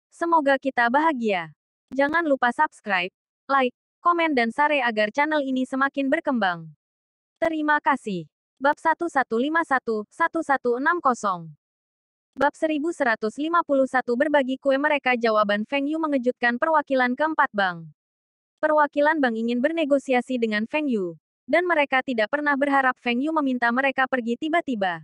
Semoga kita bahagia. Jangan lupa subscribe, like, komen dan share agar channel ini semakin berkembang. Terima kasih. Bab 1151-1160. Bab 1151 berbagi kue mereka. Jawaban Feng Yu mengejutkan perwakilan keempat bank. Perwakilan bank ingin bernegosiasi dengan Feng Yu. Dan mereka tidak pernah berharap Feng Yu meminta mereka pergi tiba-tiba.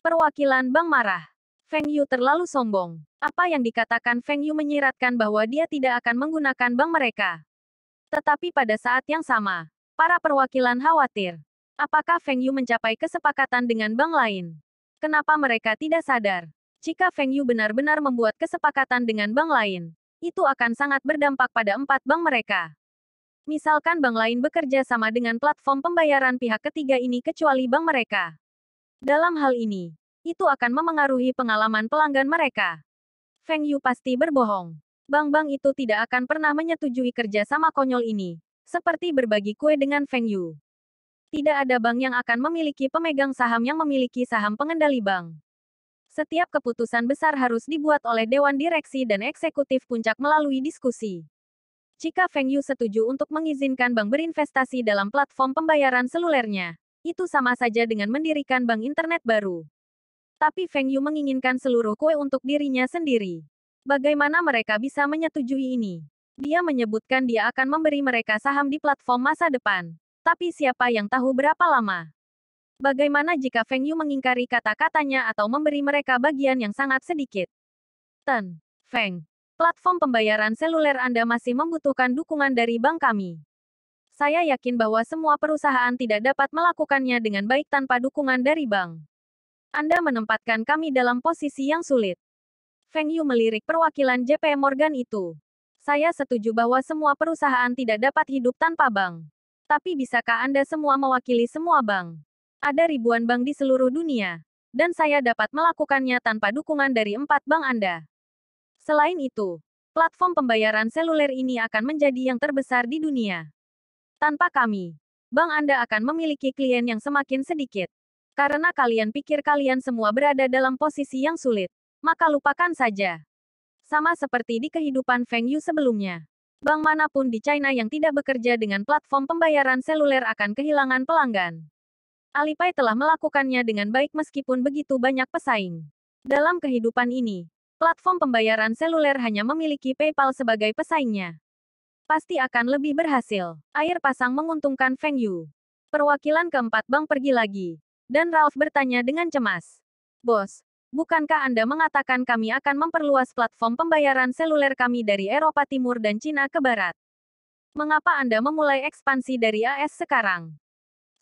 Perwakilan bank marah. Feng Yu terlalu sombong. Apa yang dikatakan Feng Yu menyiratkan bahwa dia tidak akan menggunakan bank mereka. Tetapi pada saat yang sama, para perwakilan khawatir. Apakah Feng Yu mencapai kesepakatan dengan bank lain? Kenapa mereka tidak sadar? Jika Feng Yu benar-benar membuat kesepakatan dengan bank lain, itu akan sangat berdampak pada 4 bank mereka. Misalkan bank lain bekerja sama dengan platform pembayaran pihak ketiga ini kecuali bank mereka. Dalam hal ini, itu akan memengaruhi pengalaman pelanggan mereka. Feng Yu pasti berbohong. Bank-bank itu tidak akan pernah menyetujui kerjasama konyol ini, seperti berbagi kue dengan Feng Yu. Tidak ada bank yang akan memiliki pemegang saham yang memiliki saham pengendali bank. Setiap keputusan besar harus dibuat oleh Dewan Direksi dan Eksekutif Puncak melalui diskusi. Jika Feng Yu setuju untuk mengizinkan bank berinvestasi dalam platform pembayaran selulernya, itu sama saja dengan mendirikan bank internet baru. Tapi Feng Yu menginginkan seluruh kue untuk dirinya sendiri. Bagaimana mereka bisa menyetujui ini? Dia menyebutkan dia akan memberi mereka saham di platform masa depan. Tapi siapa yang tahu berapa lama? Bagaimana jika Feng Yu mengingkari kata-katanya atau memberi mereka bagian yang sangat sedikit? Feng, platform pembayaran seluler Anda masih membutuhkan dukungan dari bank kami. Saya yakin bahwa semua perusahaan tidak dapat melakukannya dengan baik tanpa dukungan dari bank. Anda menempatkan kami dalam posisi yang sulit. Feng Yu melirik perwakilan JP Morgan itu. Saya setuju bahwa semua perusahaan tidak dapat hidup tanpa bank. Tapi bisakah Anda semua mewakili semua bank? Ada ribuan bank di seluruh dunia. Dan saya dapat melakukannya tanpa dukungan dari 4 bank Anda. Selain itu, platform pembayaran seluler ini akan menjadi yang terbesar di dunia. Tanpa kami, bank Anda akan memiliki klien yang semakin sedikit. Karena kalian pikir kalian semua berada dalam posisi yang sulit, maka lupakan saja. Sama seperti di kehidupan Feng Yu sebelumnya. Bank manapun di China yang tidak bekerja dengan platform pembayaran seluler akan kehilangan pelanggan. Alipay telah melakukannya dengan baik meskipun begitu banyak pesaing. Dalam kehidupan ini, platform pembayaran seluler hanya memiliki PayPal sebagai pesaingnya. Pasti akan lebih berhasil. Air pasang menguntungkan Feng Yu. Perwakilan keempat bank pergi lagi. Dan Ralph bertanya dengan cemas. Bos, bukankah Anda mengatakan kami akan memperluas platform pembayaran seluler kami dari Eropa Timur dan Cina ke Barat? Mengapa Anda memulai ekspansi dari AS sekarang?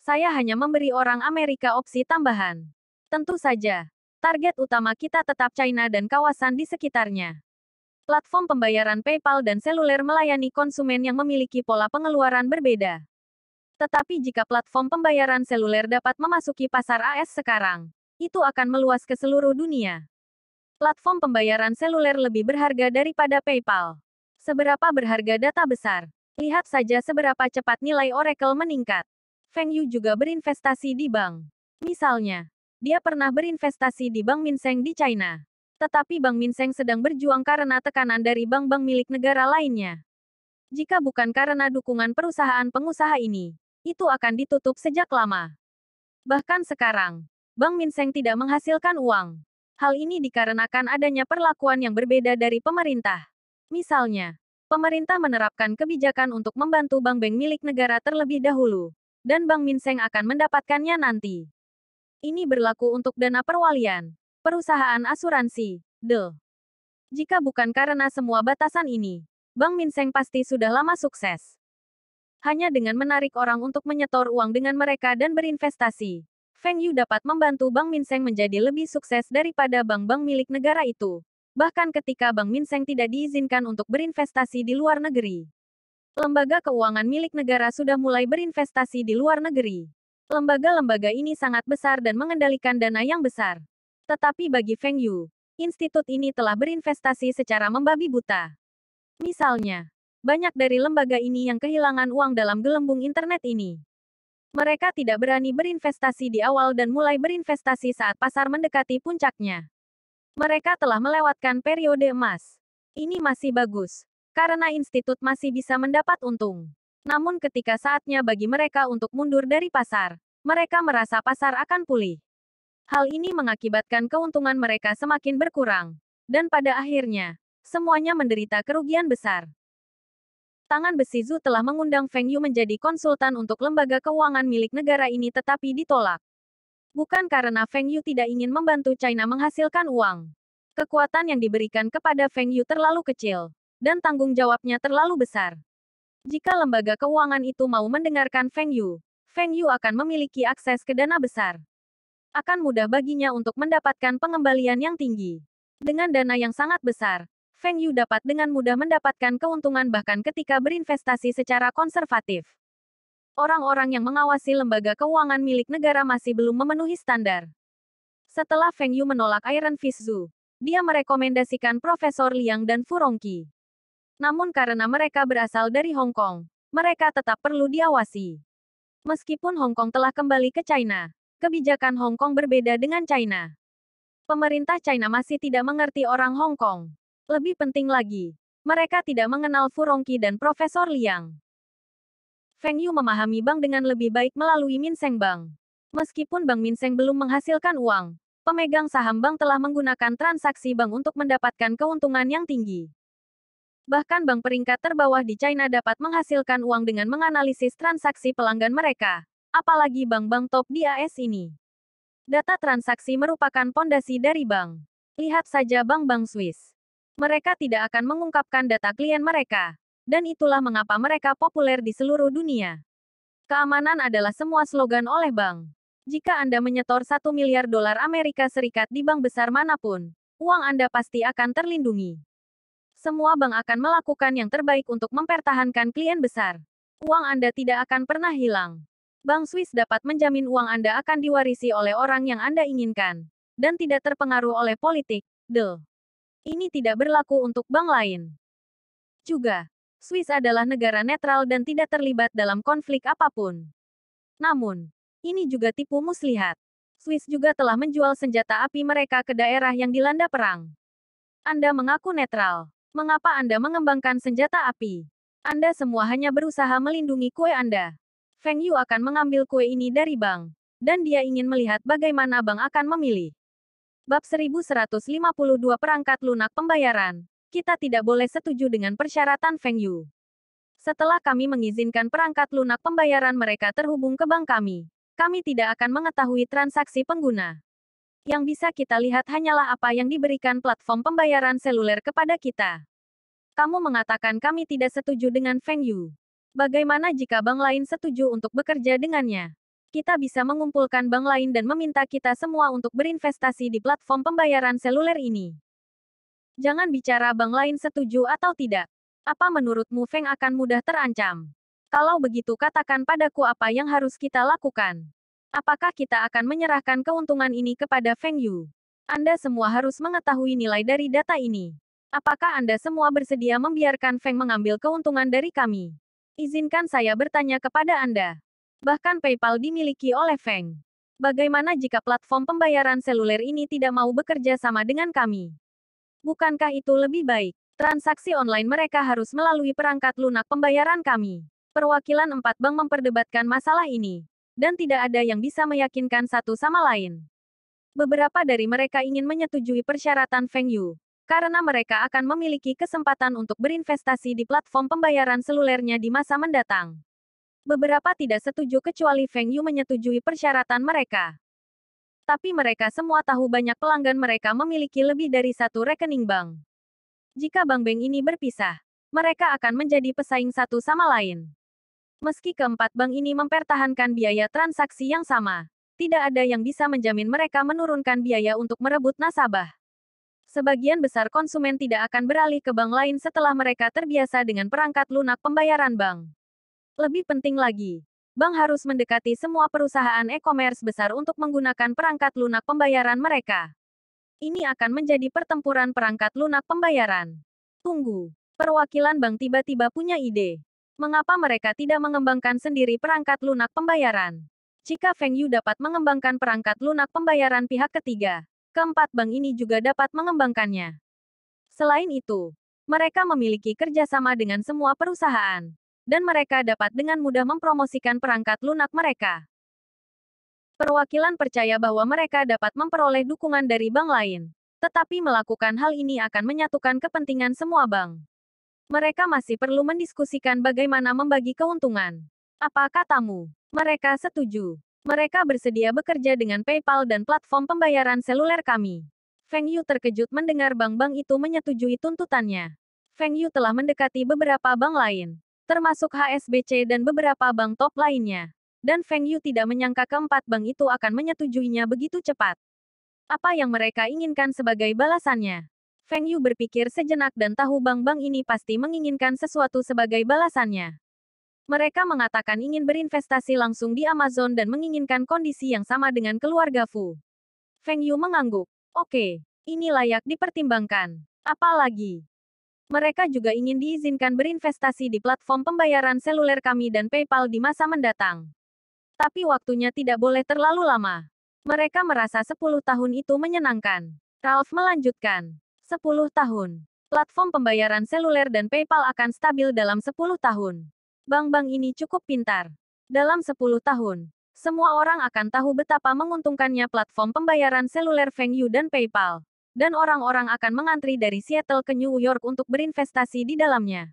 Saya hanya memberi orang Amerika opsi tambahan. Tentu saja, target utama kita tetap China dan kawasan di sekitarnya. Platform pembayaran PayPal dan seluler melayani konsumen yang memiliki pola pengeluaran berbeda. Tetapi jika platform pembayaran seluler dapat memasuki pasar AS sekarang, itu akan meluas ke seluruh dunia. Platform pembayaran seluler lebih berharga daripada PayPal. Seberapa berharga data besar? Lihat saja seberapa cepat nilai Oracle meningkat. Feng Yu juga berinvestasi di bank. Misalnya, dia pernah berinvestasi di Bank Minseng di China. Tetapi Bank Minseng sedang berjuang karena tekanan dari bank-bank milik negara lainnya. Jika bukan karena dukungan perusahaan pengusaha ini, itu akan ditutup sejak lama. Bahkan sekarang, Bank Minseng tidak menghasilkan uang. Hal ini dikarenakan adanya perlakuan yang berbeda dari pemerintah. Misalnya, pemerintah menerapkan kebijakan untuk membantu bank-bank milik negara terlebih dahulu, dan Bank Minseng akan mendapatkannya nanti. Ini berlaku untuk dana perwalian, perusahaan asuransi, Jika bukan karena semua batasan ini, Bank Minseng pasti sudah lama sukses. Hanya dengan menarik orang untuk menyetor uang dengan mereka dan berinvestasi, Feng Yu dapat membantu Bank Minseng menjadi lebih sukses daripada bank-bank milik negara itu. Bahkan ketika Bank Minseng tidak diizinkan untuk berinvestasi di luar negeri. Lembaga keuangan milik negara sudah mulai berinvestasi di luar negeri. Lembaga-lembaga ini sangat besar dan mengendalikan dana yang besar. Tetapi bagi Feng Yu, institut ini telah berinvestasi secara membabi buta. Misalnya, banyak dari lembaga ini yang kehilangan uang dalam gelembung internet ini. Mereka tidak berani berinvestasi di awal dan mulai berinvestasi saat pasar mendekati puncaknya. Mereka telah melewatkan periode emas. Ini masih bagus, karena institut masih bisa mendapat untung. Namun ketika saatnya bagi mereka untuk mundur dari pasar, mereka merasa pasar akan pulih. Hal ini mengakibatkan keuntungan mereka semakin berkurang. Dan pada akhirnya, semuanya menderita kerugian besar. Tangan besi Zhu telah mengundang Feng Yu menjadi konsultan untuk lembaga keuangan milik negara ini tetapi ditolak. Bukan karena Feng Yu tidak ingin membantu China menghasilkan uang. Kekuatan yang diberikan kepada Feng Yu terlalu kecil, dan tanggung jawabnya terlalu besar. Jika lembaga keuangan itu mau mendengarkan Feng Yu akan memiliki akses ke dana besar. Akan mudah baginya untuk mendapatkan pengembalian yang tinggi. Dengan dana yang sangat besar, Feng Yu dapat dengan mudah mendapatkan keuntungan bahkan ketika berinvestasi secara konservatif. Orang-orang yang mengawasi lembaga keuangan milik negara masih belum memenuhi standar. Setelah Feng Yu menolak Iron Fist Zhu, dia merekomendasikan Profesor Liang dan Fu Rongqi. Namun karena mereka berasal dari Hong Kong, mereka tetap perlu diawasi. Meskipun Hong Kong telah kembali ke China, kebijakan Hong Kong berbeda dengan China. Pemerintah China masih tidak mengerti orang Hong Kong. Lebih penting lagi, mereka tidak mengenal Fu Rongqi dan Profesor Liang. Feng Yu memahami bank dengan lebih baik melalui Minseng Bank. Meskipun Bank Minseng belum menghasilkan uang, pemegang saham bank telah menggunakan transaksi bank untuk mendapatkan keuntungan yang tinggi. Bahkan bank peringkat terbawah di China dapat menghasilkan uang dengan menganalisis transaksi pelanggan mereka, apalagi bank-bank top di AS ini. Data transaksi merupakan pondasi dari bank. Lihat saja bank-bank Swiss. Mereka tidak akan mengungkapkan data klien mereka. Dan itulah mengapa mereka populer di seluruh dunia. Keamanan adalah semua slogan oleh bank. Jika Anda menyetor 1 miliar dolar Amerika Serikat di bank besar manapun, uang Anda pasti akan terlindungi. Semua bank akan melakukan yang terbaik untuk mempertahankan klien besar. Uang Anda tidak akan pernah hilang. Bank Swiss dapat menjamin uang Anda akan diwarisi oleh orang yang Anda inginkan. Dan tidak terpengaruh oleh politik. Ini tidak berlaku untuk bank lain. Juga, Swiss adalah negara netral dan tidak terlibat dalam konflik apapun. Namun, ini juga tipu muslihat. Swiss juga telah menjual senjata api mereka ke daerah yang dilanda perang. Anda mengaku netral. Mengapa Anda mengembangkan senjata api? Anda semua hanya berusaha melindungi kue Anda. Feng Yu akan mengambil kue ini dari bank. Dan dia ingin melihat bagaimana bank akan memilih. Bab 1152 Perangkat Lunak Pembayaran. Kita tidak boleh setuju dengan persyaratan Feng Yu. Setelah kami mengizinkan perangkat lunak pembayaran mereka terhubung ke bank kami, kami tidak akan mengetahui transaksi pengguna. Yang bisa kita lihat hanyalah apa yang diberikan platform pembayaran seluler kepada kita. Kamu mengatakan kami tidak setuju dengan Feng Yu. Bagaimana jika bank lain setuju untuk bekerja dengannya? Kita bisa mengumpulkan bank lain dan meminta kita semua untuk berinvestasi di platform pembayaran seluler ini. Jangan bicara bank lain setuju atau tidak. Apa menurutmu Feng akan mudah terancam? Kalau begitu katakan padaku apa yang harus kita lakukan. Apakah kita akan menyerahkan keuntungan ini kepada Feng Yu? Anda semua harus mengetahui nilai dari data ini. Apakah Anda semua bersedia membiarkan Feng mengambil keuntungan dari kami? Izinkan saya bertanya kepada Anda. Bahkan PayPal dimiliki oleh Feng. Bagaimana jika platform pembayaran seluler ini tidak mau bekerja sama dengan kami? Bukankah itu lebih baik? Transaksi online mereka harus melalui perangkat lunak pembayaran kami. Perwakilan 4 bank memperdebatkan masalah ini. Dan tidak ada yang bisa meyakinkan satu sama lain. Beberapa dari mereka ingin menyetujui persyaratan Feng Yu. Karena mereka akan memiliki kesempatan untuk berinvestasi di platform pembayaran selulernya di masa mendatang. Beberapa tidak setuju kecuali Feng Yu menyetujui persyaratan mereka. Tapi mereka semua tahu banyak pelanggan mereka memiliki lebih dari satu rekening bank. Jika bank-bank ini berpisah, mereka akan menjadi pesaing satu sama lain. Meski keempat bank ini mempertahankan biaya transaksi yang sama, tidak ada yang bisa menjamin mereka menurunkan biaya untuk merebut nasabah. Sebagian besar konsumen tidak akan beralih ke bank lain setelah mereka terbiasa dengan perangkat lunak pembayaran bank. Lebih penting lagi, bank harus mendekati semua perusahaan e-commerce besar untuk menggunakan perangkat lunak pembayaran mereka. Ini akan menjadi pertempuran perangkat lunak pembayaran. Tunggu, perwakilan bank tiba-tiba punya ide. Mengapa mereka tidak mengembangkan sendiri perangkat lunak pembayaran? Jika Feng Yu dapat mengembangkan perangkat lunak pembayaran pihak ketiga, keempat bank ini juga dapat mengembangkannya. Selain itu, Mereka memiliki kerjasama dengan semua perusahaan. Dan mereka dapat dengan mudah mempromosikan perangkat lunak mereka. Perwakilan percaya bahwa mereka dapat memperoleh dukungan dari bank lain. Tetapi melakukan hal ini akan menyatukan kepentingan semua bank. Mereka masih perlu mendiskusikan bagaimana membagi keuntungan. Apa katamu? Mereka setuju. Mereka bersedia bekerja dengan PayPal dan platform pembayaran seluler kami. Feng Yu terkejut mendengar bank-bank itu menyetujui tuntutannya. Feng Yu telah mendekati beberapa bank lain, termasuk HSBC dan beberapa bank top lainnya. Dan Feng Yu tidak menyangka keempat bank itu akan menyetujuinya begitu cepat. Apa yang mereka inginkan sebagai balasannya? Feng Yu berpikir sejenak dan tahu bank-bank ini pasti menginginkan sesuatu sebagai balasannya. Mereka mengatakan ingin berinvestasi langsung di Amazon dan menginginkan kondisi yang sama dengan keluarga Fu. Feng Yu mengangguk. Oke, ini layak dipertimbangkan. Apalagi, mereka juga ingin diizinkan berinvestasi di platform pembayaran seluler kami dan PayPal di masa mendatang. Tapi waktunya tidak boleh terlalu lama. Mereka merasa 10 tahun itu menyenangkan. Ralph melanjutkan. 10 tahun. Platform pembayaran seluler dan PayPal akan stabil dalam 10 tahun. Bank-bank ini cukup pintar. Dalam 10 tahun, semua orang akan tahu betapa menguntungkannya platform pembayaran seluler Feng Yu dan PayPal. Dan orang-orang akan mengantri dari Seattle ke New York untuk berinvestasi di dalamnya.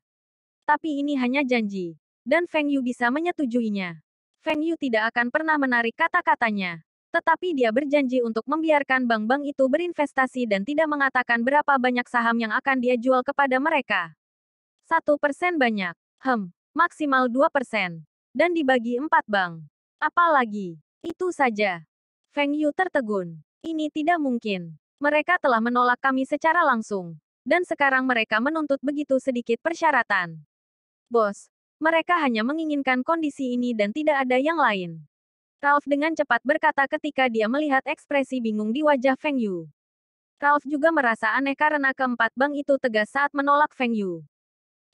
Tapi ini hanya janji. Dan Feng Yu bisa menyetujuinya. Feng Yu tidak akan pernah menarik kata-katanya. Tetapi dia berjanji untuk membiarkan bank-bank itu berinvestasi dan tidak mengatakan berapa banyak saham yang akan dia jual kepada mereka. 1% banyak. Maksimal 2%. Dan dibagi 4 bank. Apalagi, itu saja. Feng Yu tertegun. Ini tidak mungkin. Mereka telah menolak kami secara langsung. Dan sekarang mereka menuntut begitu sedikit persyaratan. Bos, mereka hanya menginginkan kondisi ini dan tidak ada yang lain. Ralph dengan cepat berkata ketika dia melihat ekspresi bingung di wajah Feng Yu. Ralph juga merasa aneh karena keempat bank itu tegas saat menolak Feng Yu.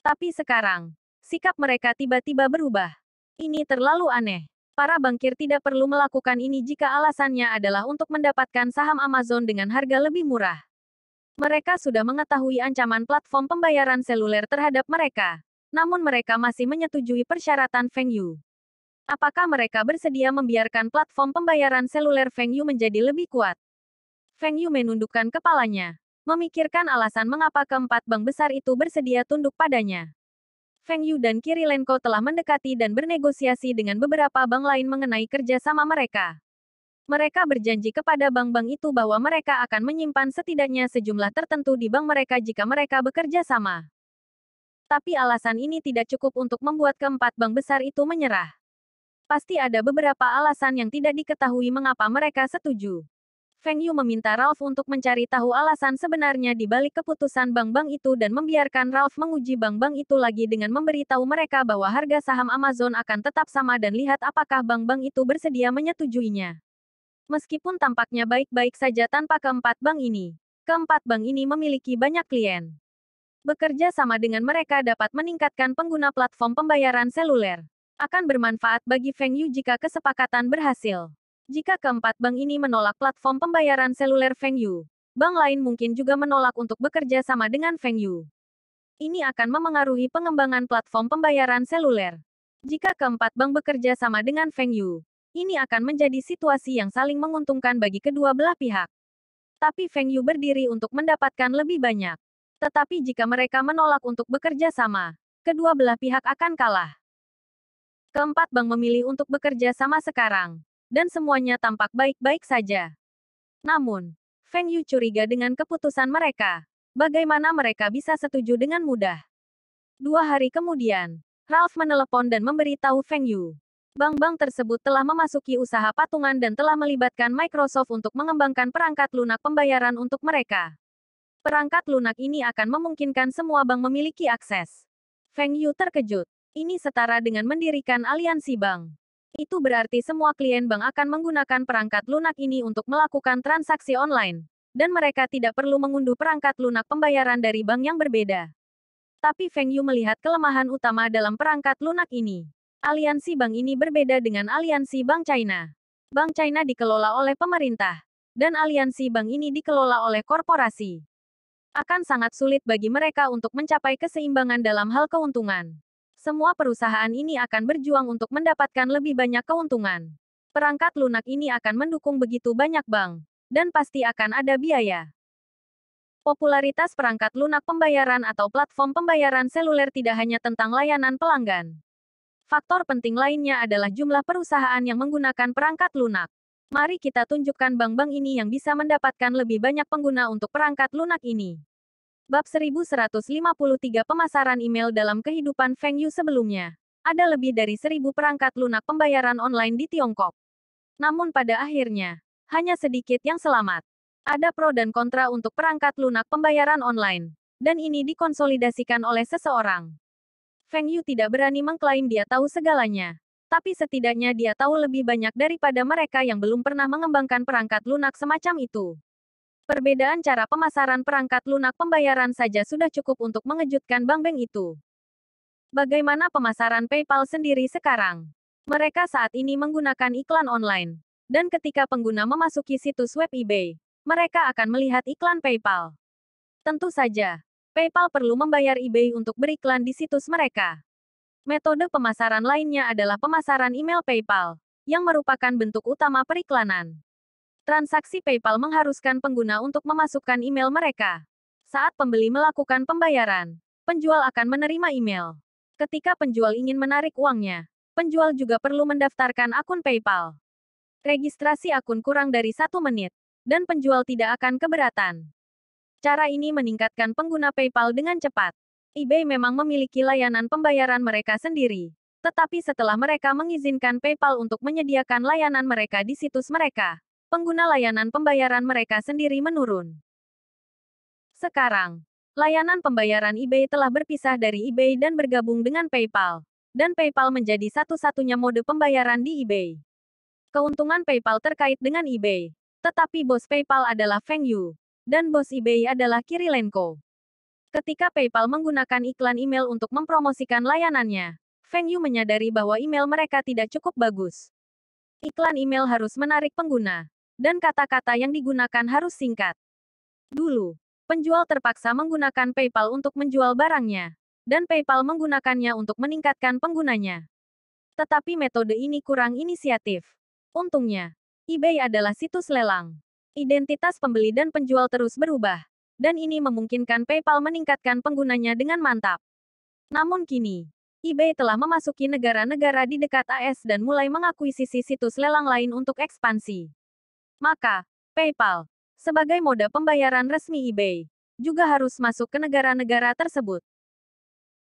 Tapi sekarang, sikap mereka tiba-tiba berubah. Ini terlalu aneh. Para bankir tidak perlu melakukan ini jika alasannya adalah untuk mendapatkan saham Amazon dengan harga lebih murah. Mereka sudah mengetahui ancaman platform pembayaran seluler terhadap mereka. Namun mereka masih menyetujui persyaratan Feng Yu. Apakah mereka bersedia membiarkan platform pembayaran seluler Feng Yu menjadi lebih kuat? Feng Yu menundukkan kepalanya, memikirkan alasan mengapa keempat bank besar itu bersedia tunduk padanya. Feng Yu dan Kirilenko telah mendekati dan bernegosiasi dengan beberapa bank lain mengenai kerjasama mereka. Mereka berjanji kepada bank-bank itu bahwa mereka akan menyimpan setidaknya sejumlah tertentu di bank mereka jika mereka bekerja sama. Tapi alasan ini tidak cukup untuk membuat keempat bank besar itu menyerah. Pasti ada beberapa alasan yang tidak diketahui mengapa mereka setuju. Feng Yu meminta Ralph untuk mencari tahu alasan sebenarnya di balik keputusan bank-bank itu dan membiarkan Ralph menguji bank-bank itu lagi dengan memberitahu mereka bahwa harga saham Amazon akan tetap sama dan lihat apakah bank-bank itu bersedia menyetujuinya. Meskipun tampaknya baik-baik saja tanpa keempat bank ini, keempat bank ini memiliki banyak klien. Bekerja sama dengan mereka dapat meningkatkan pengguna platform pembayaran seluler. Akan bermanfaat bagi Feng Yu jika kesepakatan berhasil. Jika keempat bank ini menolak platform pembayaran seluler Feng Yu, bank lain mungkin juga menolak untuk bekerja sama dengan Feng Yu. Ini akan memengaruhi pengembangan platform pembayaran seluler. Jika keempat bank bekerja sama dengan Feng Yu, ini akan menjadi situasi yang saling menguntungkan bagi kedua belah pihak. Tapi Feng Yu berdiri untuk mendapatkan lebih banyak. Tetapi jika mereka menolak untuk bekerja sama, kedua belah pihak akan kalah. Keempat bank memilih untuk bekerja sama sekarang, dan semuanya tampak baik-baik saja. Namun, Feng Yu curiga dengan keputusan mereka. Bagaimana mereka bisa setuju dengan mudah? 2 hari kemudian, Ralph menelepon dan memberitahu Feng Yu. Bank-bank tersebut telah memasuki usaha patungan dan telah melibatkan Microsoft untuk mengembangkan perangkat lunak pembayaran untuk mereka. Perangkat lunak ini akan memungkinkan semua bank memiliki akses. Feng Yu terkejut. Ini setara dengan mendirikan aliansi bank. Itu berarti semua klien bank akan menggunakan perangkat lunak ini untuk melakukan transaksi online. Dan mereka tidak perlu mengunduh perangkat lunak pembayaran dari bank yang berbeda. Tapi Feng Yu melihat kelemahan utama dalam perangkat lunak ini. Aliansi bank ini berbeda dengan aliansi Bank China. Bank China dikelola oleh pemerintah. Dan aliansi bank ini dikelola oleh korporasi. Akan sangat sulit bagi mereka untuk mencapai keseimbangan dalam hal keuntungan. Semua perusahaan ini akan berjuang untuk mendapatkan lebih banyak keuntungan. Perangkat lunak ini akan mendukung begitu banyak bank, dan pasti akan ada biaya. Popularitas perangkat lunak pembayaran atau platform pembayaran seluler tidak hanya tentang layanan pelanggan. Faktor penting lainnya adalah jumlah perusahaan yang menggunakan perangkat lunak. Mari kita tunjukkan bank-bank ini yang bisa mendapatkan lebih banyak pengguna untuk perangkat lunak ini. Bab 1153 Pemasaran email dalam kehidupan Feng Yu sebelumnya. Ada lebih dari 1000 perangkat lunak pembayaran online di Tiongkok. Namun pada akhirnya, hanya sedikit yang selamat. Ada pro dan kontra untuk perangkat lunak pembayaran online, dan ini dikonsolidasikan oleh seseorang. Feng Yu tidak berani mengklaim dia tahu segalanya, tapi setidaknya dia tahu lebih banyak daripada mereka yang belum pernah mengembangkan perangkat lunak semacam itu. Perbedaan cara pemasaran perangkat lunak pembayaran saja sudah cukup untuk mengejutkan bank-bank itu. Bagaimana pemasaran PayPal sendiri sekarang? Mereka saat ini menggunakan iklan online, dan ketika pengguna memasuki situs web eBay, mereka akan melihat iklan PayPal. Tentu saja, PayPal perlu membayar eBay untuk beriklan di situs mereka. Metode pemasaran lainnya adalah pemasaran email PayPal, yang merupakan bentuk utama periklanan. Transaksi PayPal mengharuskan pengguna untuk memasukkan email mereka. Saat pembeli melakukan pembayaran, penjual akan menerima email. Ketika penjual ingin menarik uangnya, penjual juga perlu mendaftarkan akun PayPal. Registrasi akun kurang dari 1 menit, dan penjual tidak akan keberatan. Cara ini meningkatkan pengguna PayPal dengan cepat. eBay memang memiliki layanan pembayaran mereka sendiri, tetapi setelah mereka mengizinkan PayPal untuk menyediakan layanan mereka di situs mereka, pengguna layanan pembayaran mereka sendiri menurun. Sekarang, layanan pembayaran eBay telah berpisah dari eBay dan bergabung dengan PayPal, dan PayPal menjadi satu-satunya mode pembayaran di eBay. Keuntungan PayPal terkait dengan eBay. Tetapi bos PayPal adalah Feng Yu, dan bos eBay adalah Kirilenko. Ketika PayPal menggunakan iklan email untuk mempromosikan layanannya, Feng Yu menyadari bahwa email mereka tidak cukup bagus. Iklan email harus menarik pengguna, dan kata-kata yang digunakan harus singkat. Dulu, penjual terpaksa menggunakan PayPal untuk menjual barangnya, dan PayPal menggunakannya untuk meningkatkan penggunanya. Tetapi metode ini kurang inisiatif. Untungnya, eBay adalah situs lelang. Identitas pembeli dan penjual terus berubah, dan ini memungkinkan PayPal meningkatkan penggunanya dengan mantap. Namun kini, eBay telah memasuki negara-negara di dekat AS dan mulai mengakuisisi situs lelang lain untuk ekspansi. Maka, PayPal, sebagai moda pembayaran resmi eBay, juga harus masuk ke negara-negara tersebut.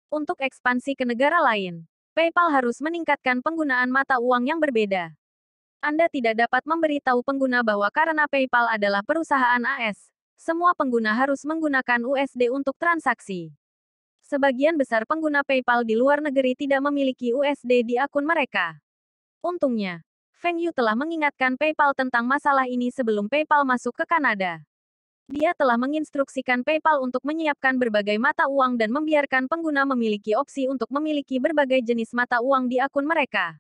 Untuk ekspansi ke negara lain, PayPal harus meningkatkan penggunaan mata uang yang berbeda. Anda tidak dapat memberitahu pengguna bahwa karena PayPal adalah perusahaan AS, semua pengguna harus menggunakan USD untuk transaksi. Sebagian besar pengguna PayPal di luar negeri tidak memiliki USD di akun mereka. Untungnya, Feng Yu telah mengingatkan PayPal tentang masalah ini sebelum PayPal masuk ke Kanada. Dia telah menginstruksikan PayPal untuk menyiapkan berbagai mata uang dan membiarkan pengguna memiliki opsi untuk memiliki berbagai jenis mata uang di akun mereka.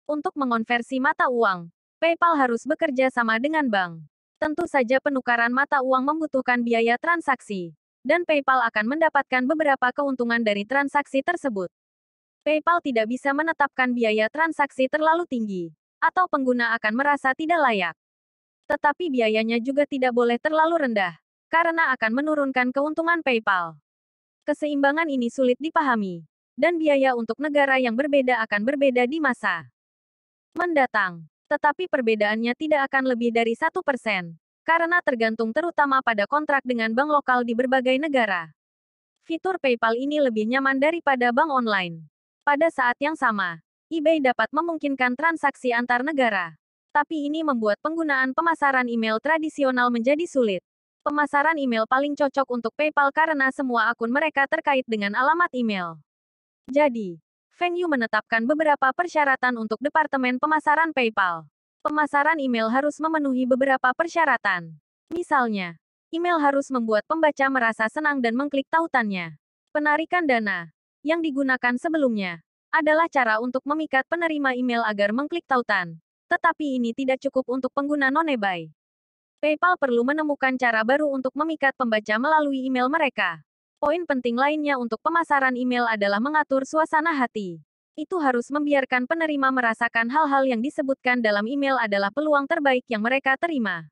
Untuk mengonversi mata uang, PayPal harus bekerja sama dengan bank. Tentu saja penukaran mata uang membutuhkan biaya transaksi, dan PayPal akan mendapatkan beberapa keuntungan dari transaksi tersebut. PayPal tidak bisa menetapkan biaya transaksi terlalu tinggi, atau pengguna akan merasa tidak layak. Tetapi biayanya juga tidak boleh terlalu rendah, karena akan menurunkan keuntungan PayPal. Keseimbangan ini sulit dipahami, dan biaya untuk negara yang berbeda akan berbeda di masa mendatang. Tetapi perbedaannya tidak akan lebih dari 1%, karena tergantung terutama pada kontrak dengan bank lokal di berbagai negara. Fitur PayPal ini lebih nyaman daripada bank online. Pada saat yang sama, eBay dapat memungkinkan transaksi antar negara. Tapi ini membuat penggunaan pemasaran email tradisional menjadi sulit. Pemasaran email paling cocok untuk PayPal karena semua akun mereka terkait dengan alamat email. Jadi, Feng Yu menetapkan beberapa persyaratan untuk Departemen Pemasaran PayPal. Pemasaran email harus memenuhi beberapa persyaratan. Misalnya, email harus membuat pembaca merasa senang dan mengklik tautannya. Penarikan dana, yang digunakan sebelumnya, adalah cara untuk memikat penerima email agar mengklik tautan. Tetapi ini tidak cukup untuk pengguna non-eBay. PayPal perlu menemukan cara baru untuk memikat pembaca melalui email mereka. Poin penting lainnya untuk pemasaran email adalah mengatur suasana hati. Itu harus membiarkan penerima merasakan hal-hal yang disebutkan dalam email adalah peluang terbaik yang mereka terima.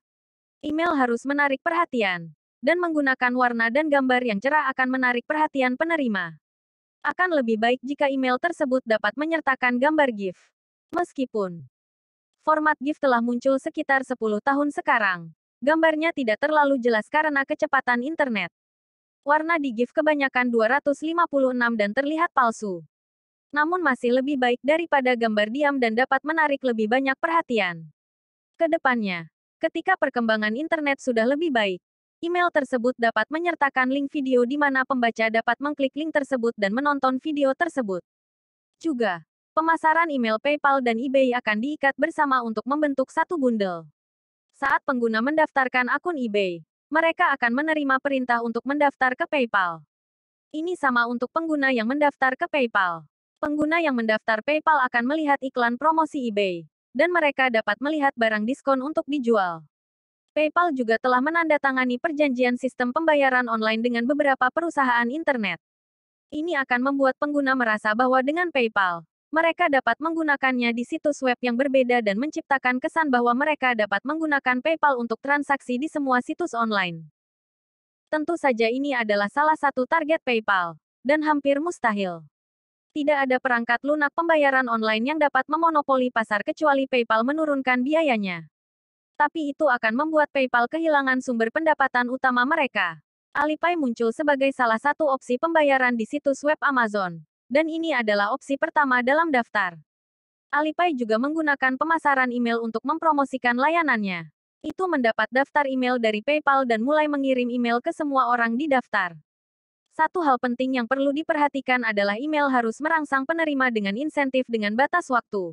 Email harus menarik perhatian, dan menggunakan warna dan gambar yang cerah akan menarik perhatian penerima. Akan lebih baik jika email tersebut dapat menyertakan gambar GIF. Meskipun format GIF telah muncul sekitar 10 tahun sekarang, gambarnya tidak terlalu jelas karena kecepatan internet. Warna di GIF kebanyakan 256 dan terlihat palsu. Namun masih lebih baik daripada gambar diam dan dapat menarik lebih banyak perhatian. Kedepannya, ketika perkembangan internet sudah lebih baik, email tersebut dapat menyertakan link video di mana pembaca dapat mengklik link tersebut dan menonton video tersebut. Juga, pemasaran email PayPal dan eBay akan diikat bersama untuk membentuk satu bundle. Saat pengguna mendaftarkan akun eBay, mereka akan menerima perintah untuk mendaftar ke PayPal. Ini sama untuk pengguna yang mendaftar ke PayPal. Pengguna yang mendaftar PayPal akan melihat iklan promosi eBay, dan mereka dapat melihat barang diskon untuk dijual. PayPal juga telah menandatangani perjanjian sistem pembayaran online dengan beberapa perusahaan internet. Ini akan membuat pengguna merasa bahwa dengan PayPal, mereka dapat menggunakannya di situs web yang berbeda dan menciptakan kesan bahwa mereka dapat menggunakan PayPal untuk transaksi di semua situs online. Tentu saja ini adalah salah satu target PayPal, dan hampir mustahil. Tidak ada perangkat lunak pembayaran online yang dapat memonopoli pasar kecuali PayPal menurunkan biayanya. Tapi itu akan membuat PayPal kehilangan sumber pendapatan utama mereka. Alipay muncul sebagai salah satu opsi pembayaran di situs web Amazon. Dan ini adalah opsi pertama dalam daftar. Alipay juga menggunakan pemasaran email untuk mempromosikan layanannya. Itu mendapat daftar email dari PayPal dan mulai mengirim email ke semua orang di daftar. Satu hal penting yang perlu diperhatikan adalah email harus merangsang penerima dengan insentif dengan batas waktu.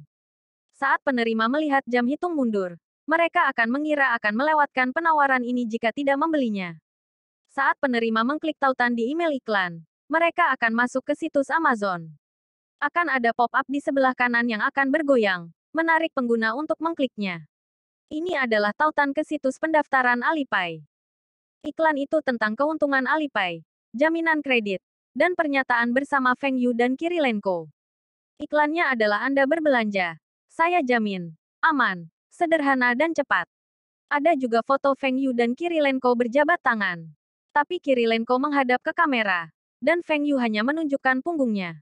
Saat penerima melihat jam hitung mundur, mereka akan mengira akan melewatkan penawaran ini jika tidak membelinya. Saat penerima mengklik tautan di email iklan, mereka akan masuk ke situs Amazon. Akan ada pop-up di sebelah kanan yang akan bergoyang, menarik pengguna untuk mengkliknya. Ini adalah tautan ke situs pendaftaran Alipay. Iklan itu tentang keuntungan Alipay, jaminan kredit, dan pernyataan bersama Feng Yu dan Kirilenko. Iklannya adalah Anda berbelanja. Saya jamin. Aman, sederhana dan cepat. Ada juga foto Feng Yu dan Kirilenko berjabat tangan. Tapi Kirilenko menghadap ke kamera, dan Feng Yu hanya menunjukkan punggungnya.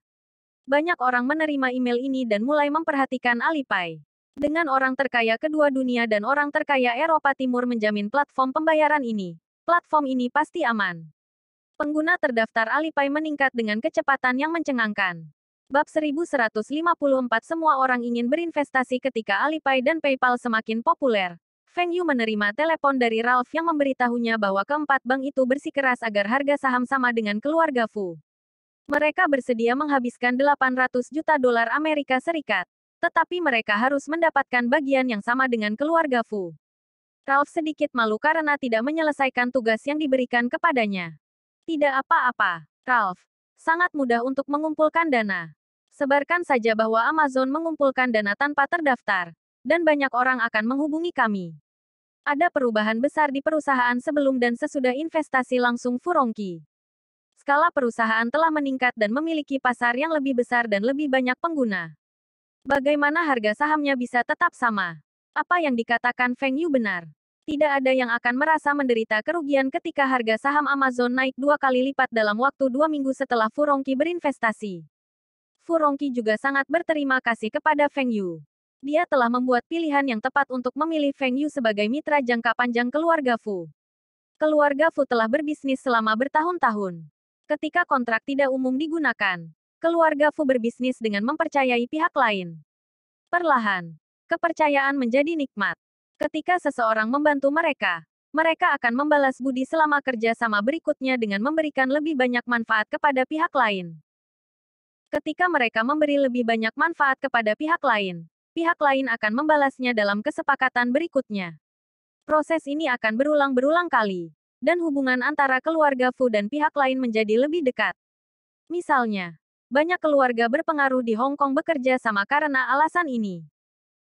Banyak orang menerima email ini dan mulai memperhatikan Alipay. Dengan orang terkaya kedua dunia dan orang terkaya Eropa Timur menjamin platform pembayaran ini, platform ini pasti aman. Pengguna terdaftar Alipay meningkat dengan kecepatan yang mencengangkan. Bab 1154 semua orang ingin berinvestasi ketika Alipay dan PayPal semakin populer. Feng Yu menerima telepon dari Ralph yang memberitahunya bahwa keempat bank itu bersikeras agar harga saham sama dengan keluarga Fu. Mereka bersedia menghabiskan 800 juta dolar Amerika Serikat. Tetapi mereka harus mendapatkan bagian yang sama dengan keluarga Fu. Ralph sedikit malu karena tidak menyelesaikan tugas yang diberikan kepadanya. Tidak apa-apa, Ralph. Sangat mudah untuk mengumpulkan dana. Sebarkan saja bahwa Amazon mengumpulkan dana tanpa terdaftar. Dan banyak orang akan menghubungi kami. Ada perubahan besar di perusahaan sebelum dan sesudah investasi langsung Furongqi. Skala perusahaan telah meningkat dan memiliki pasar yang lebih besar dan lebih banyak pengguna. Bagaimana harga sahamnya bisa tetap sama? Apa yang dikatakan Feng Yu benar? Tidak ada yang akan merasa menderita kerugian ketika harga saham Amazon naik 2 kali lipat dalam waktu 2 minggu setelah Furongqi berinvestasi. Furongqi juga sangat berterima kasih kepada Feng Yu. Dia telah membuat pilihan yang tepat untuk memilih Feng Yu sebagai mitra jangka panjang keluarga Fu. Keluarga Fu telah berbisnis selama bertahun-tahun. Ketika kontrak tidak umum digunakan, keluarga Fu berbisnis dengan mempercayai pihak lain. Perlahan, kepercayaan menjadi nikmat. Ketika seseorang membantu mereka, mereka akan membalas budi selama kerja sama berikutnya dengan memberikan lebih banyak manfaat kepada pihak lain. Ketika mereka memberi lebih banyak manfaat kepada pihak lain akan membalasnya dalam kesepakatan berikutnya. Proses ini akan berulang-berulang kali, dan hubungan antara keluarga Fu dan pihak lain menjadi lebih dekat. Misalnya, banyak keluarga berpengaruh di Hong Kong bekerja sama karena alasan ini.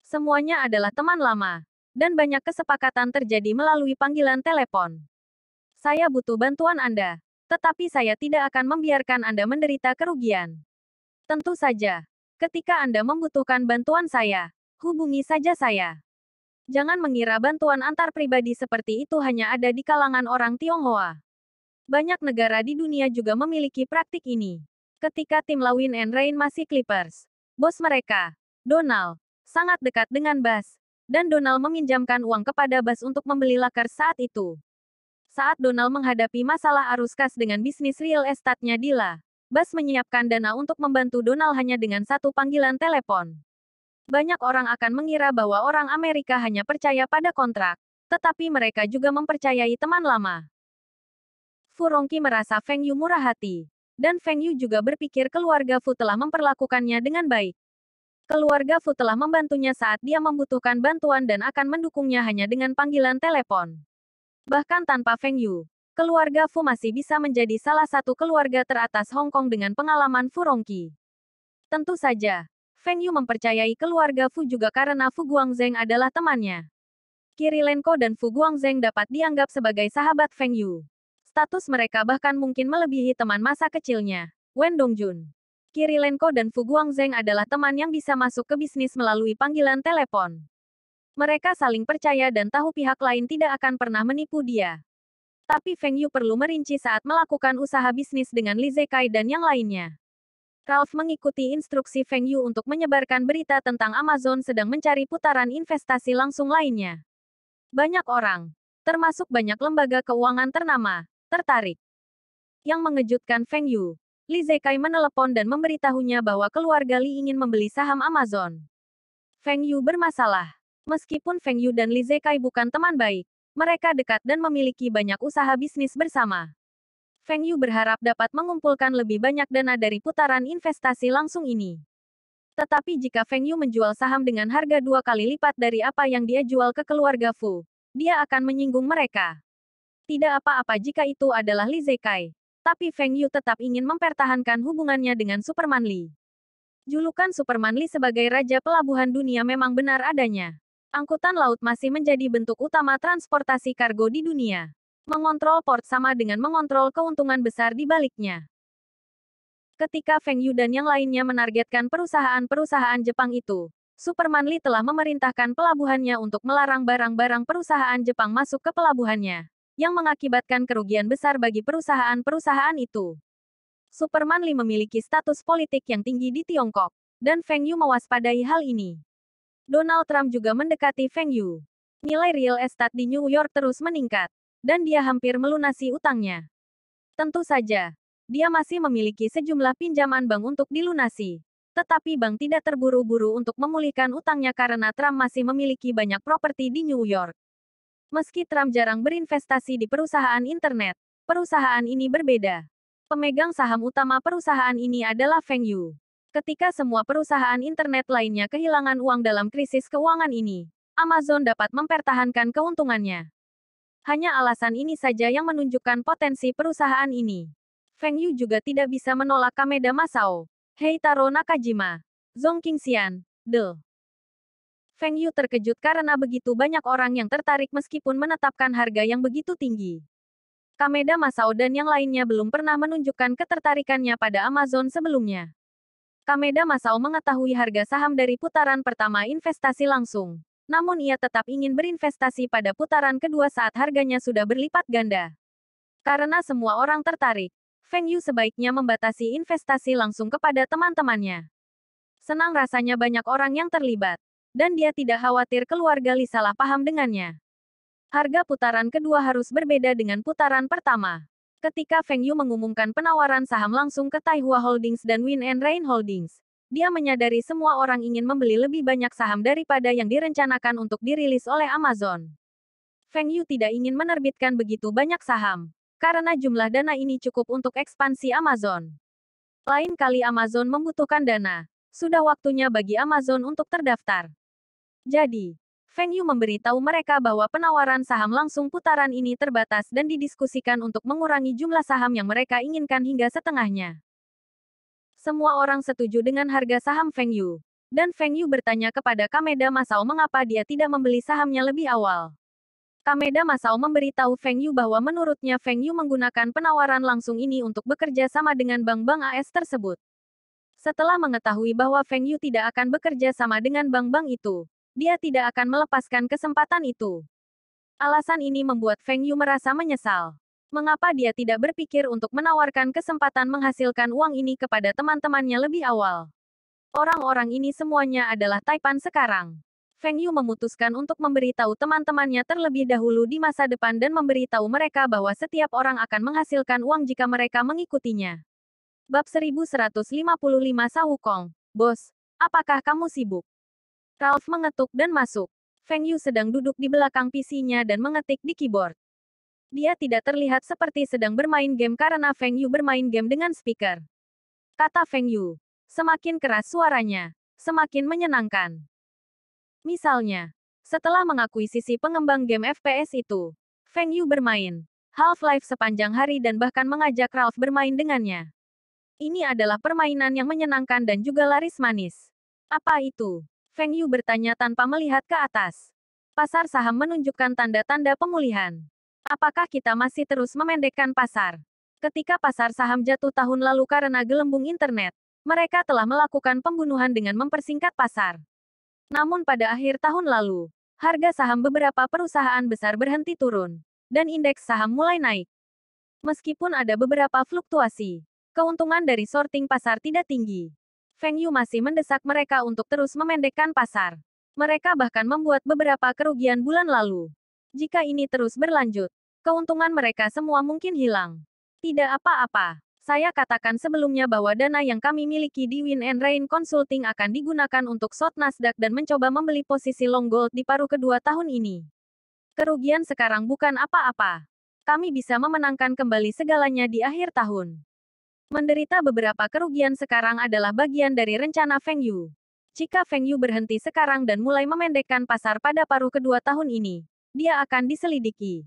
Semuanya adalah teman lama, dan banyak kesepakatan terjadi melalui panggilan telepon. Saya butuh bantuan Anda, tetapi saya tidak akan membiarkan Anda menderita kerugian. Tentu saja, ketika Anda membutuhkan bantuan saya, hubungi saja saya. Jangan mengira bantuan antar pribadi seperti itu hanya ada di kalangan orang Tionghoa. Banyak negara di dunia juga memiliki praktik ini. Ketika tim Lawin and Rain masih Clippers, bos mereka, Donald, sangat dekat dengan Bas, dan Donald meminjamkan uang kepada Bas untuk membeli Lakers saat itu. Saat Donald menghadapi masalah arus kas dengan bisnis real estate-nya Dila, Bas menyiapkan dana untuk membantu Donald hanya dengan satu panggilan telepon. Banyak orang akan mengira bahwa orang Amerika hanya percaya pada kontrak, tetapi mereka juga mempercayai teman lama. Fu Rongqi merasa Feng Yu murah hati, dan Feng Yu juga berpikir keluarga Fu telah memperlakukannya dengan baik. Keluarga Fu telah membantunya saat dia membutuhkan bantuan dan akan mendukungnya hanya dengan panggilan telepon. Bahkan tanpa Feng Yu, keluarga Fu masih bisa menjadi salah satu keluarga teratas Hong Kong dengan pengalaman Fu Rongqi. Tentu saja, Feng Yu mempercayai keluarga Fu juga karena Fu Guangzheng adalah temannya. Kirilenko dan Fu Guangzheng dapat dianggap sebagai sahabat Feng Yu. Status mereka bahkan mungkin melebihi teman masa kecilnya, Wen Dongjun. Kirilenko dan Fu Guangzheng adalah teman yang bisa masuk ke bisnis melalui panggilan telepon. Mereka saling percaya dan tahu pihak lain tidak akan pernah menipu dia. Tapi Feng Yu perlu merinci saat melakukan usaha bisnis dengan Li Zekai dan yang lainnya. Ralph mengikuti instruksi Feng Yu untuk menyebarkan berita tentang Amazon sedang mencari putaran investasi langsung lainnya. Banyak orang, termasuk banyak lembaga keuangan ternama, tertarik. Yang mengejutkan Feng Yu, Li Zekai menelepon dan memberitahunya bahwa keluarga Li ingin membeli saham Amazon. Feng Yu bermasalah. Meskipun Feng Yu dan Li Zekai bukan teman baik, mereka dekat dan memiliki banyak usaha bisnis bersama. Feng Yu berharap dapat mengumpulkan lebih banyak dana dari putaran investasi langsung ini. Tetapi jika Feng Yu menjual saham dengan harga 2 kali lipat dari apa yang dia jual ke keluarga Fu, dia akan menyinggung mereka. Tidak apa-apa jika itu adalah Li Zekai. Tapi Feng Yu tetap ingin mempertahankan hubungannya dengan Superman Li. Julukan Superman Li sebagai Raja Pelabuhan Dunia memang benar adanya. Angkutan laut masih menjadi bentuk utama transportasi kargo di dunia. Mengontrol port sama dengan mengontrol keuntungan besar di baliknya. Ketika Feng Yu dan yang lainnya menargetkan perusahaan-perusahaan Jepang itu, Superman Li telah memerintahkan pelabuhannya untuk melarang barang-barang perusahaan Jepang masuk ke pelabuhannya, yang mengakibatkan kerugian besar bagi perusahaan-perusahaan itu. Superman Li memiliki status politik yang tinggi di Tiongkok, dan Feng Yu mewaspadai hal ini. Donald Trump juga mendekati Feng Yu. Nilai real estate di New York terus meningkat, dan dia hampir melunasi utangnya. Tentu saja, dia masih memiliki sejumlah pinjaman bank untuk dilunasi. Tetapi bank tidak terburu-buru untuk memulihkan utangnya karena Trump masih memiliki banyak properti di New York. Meski Trump jarang berinvestasi di perusahaan internet, perusahaan ini berbeda. Pemegang saham utama perusahaan ini adalah Feng Yu. Ketika semua perusahaan internet lainnya kehilangan uang dalam krisis keuangan ini, Amazon dapat mempertahankan keuntungannya. Hanya alasan ini saja yang menunjukkan potensi perusahaan ini. Feng Yu juga tidak bisa menolak Kameda Masao, Heitaro Nakajima, Zhong Qingxian, De. Feng Yu terkejut karena begitu banyak orang yang tertarik meskipun menetapkan harga yang begitu tinggi. Kameda Masao dan yang lainnya belum pernah menunjukkan ketertarikannya pada Amazon sebelumnya. Kameda Masao mengetahui harga saham dari putaran pertama investasi langsung. Namun ia tetap ingin berinvestasi pada putaran kedua saat harganya sudah berlipat ganda. Karena semua orang tertarik, Feng Yu sebaiknya membatasi investasi langsung kepada teman-temannya. Senang rasanya banyak orang yang terlibat. Dan dia tidak khawatir keluarga Li salah paham dengannya. Harga putaran kedua harus berbeda dengan putaran pertama. Ketika Feng Yu mengumumkan penawaran saham langsung ke Taihua Holdings dan Win and Rain Holdings, dia menyadari semua orang ingin membeli lebih banyak saham daripada yang direncanakan untuk dirilis oleh Amazon. Feng Yu tidak ingin menerbitkan begitu banyak saham, karena jumlah dana ini cukup untuk ekspansi Amazon. Lain kali Amazon membutuhkan dana, sudah waktunya bagi Amazon untuk terdaftar. Jadi, Feng Yu memberitahu mereka bahwa penawaran saham langsung putaran ini terbatas dan didiskusikan untuk mengurangi jumlah saham yang mereka inginkan hingga setengahnya. Semua orang setuju dengan harga saham Feng Yu. Dan Feng Yu bertanya kepada Kameda Masao mengapa dia tidak membeli sahamnya lebih awal. Kameda Masao memberitahu Feng Yu bahwa menurutnya Feng Yu menggunakan penawaran langsung ini untuk bekerja sama dengan bank-bank AS tersebut. Setelah mengetahui bahwa Feng Yu tidak akan bekerja sama dengan bank-bank itu, dia tidak akan melepaskan kesempatan itu. Alasan ini membuat Feng Yu merasa menyesal. Mengapa dia tidak berpikir untuk menawarkan kesempatan menghasilkan uang ini kepada teman-temannya lebih awal? Orang-orang ini semuanya adalah Taipan sekarang. Feng Yu memutuskan untuk memberitahu teman-temannya terlebih dahulu di masa depan dan memberitahu mereka bahwa setiap orang akan menghasilkan uang jika mereka mengikutinya. Bab 1155 Sa Wukong. Bos, apakah kamu sibuk? Ralph mengetuk dan masuk. Feng Yu sedang duduk di belakang PC-nya dan mengetik di keyboard. Dia tidak terlihat seperti sedang bermain game karena Feng Yu bermain game dengan speaker. Kata Feng Yu. Semakin keras suaranya, semakin menyenangkan. Misalnya, setelah mengakuisisi pengembang game FPS itu, Feng Yu bermain Half-Life sepanjang hari dan bahkan mengajak Ralph bermain dengannya. Ini adalah permainan yang menyenangkan dan juga laris manis. Apa itu? Feng Yu bertanya tanpa melihat ke atas. Pasar saham menunjukkan tanda-tanda pemulihan. Apakah kita masih terus memendekkan pasar? Ketika pasar saham jatuh tahun lalu karena gelembung internet, mereka telah melakukan pembunuhan dengan mempersingkat pasar. Namun pada akhir tahun lalu, harga saham beberapa perusahaan besar berhenti turun, dan indeks saham mulai naik. Meskipun ada beberapa fluktuasi, keuntungan dari sorting pasar tidak tinggi. Feng Yu masih mendesak mereka untuk terus memendekkan pasar. Mereka bahkan membuat beberapa kerugian bulan lalu. Jika ini terus berlanjut, keuntungan mereka semua mungkin hilang. Tidak apa-apa. Saya katakan sebelumnya bahwa dana yang kami miliki di Win and Rain Consulting akan digunakan untuk short Nasdaq dan mencoba membeli posisi long gold di paruh kedua tahun ini. Kerugian sekarang bukan apa-apa. Kami bisa memenangkan kembali segalanya di akhir tahun. Menderita beberapa kerugian sekarang adalah bagian dari rencana Feng Yu. Jika Feng Yu berhenti sekarang dan mulai memendekkan pasar pada paruh kedua tahun ini, dia akan diselidiki.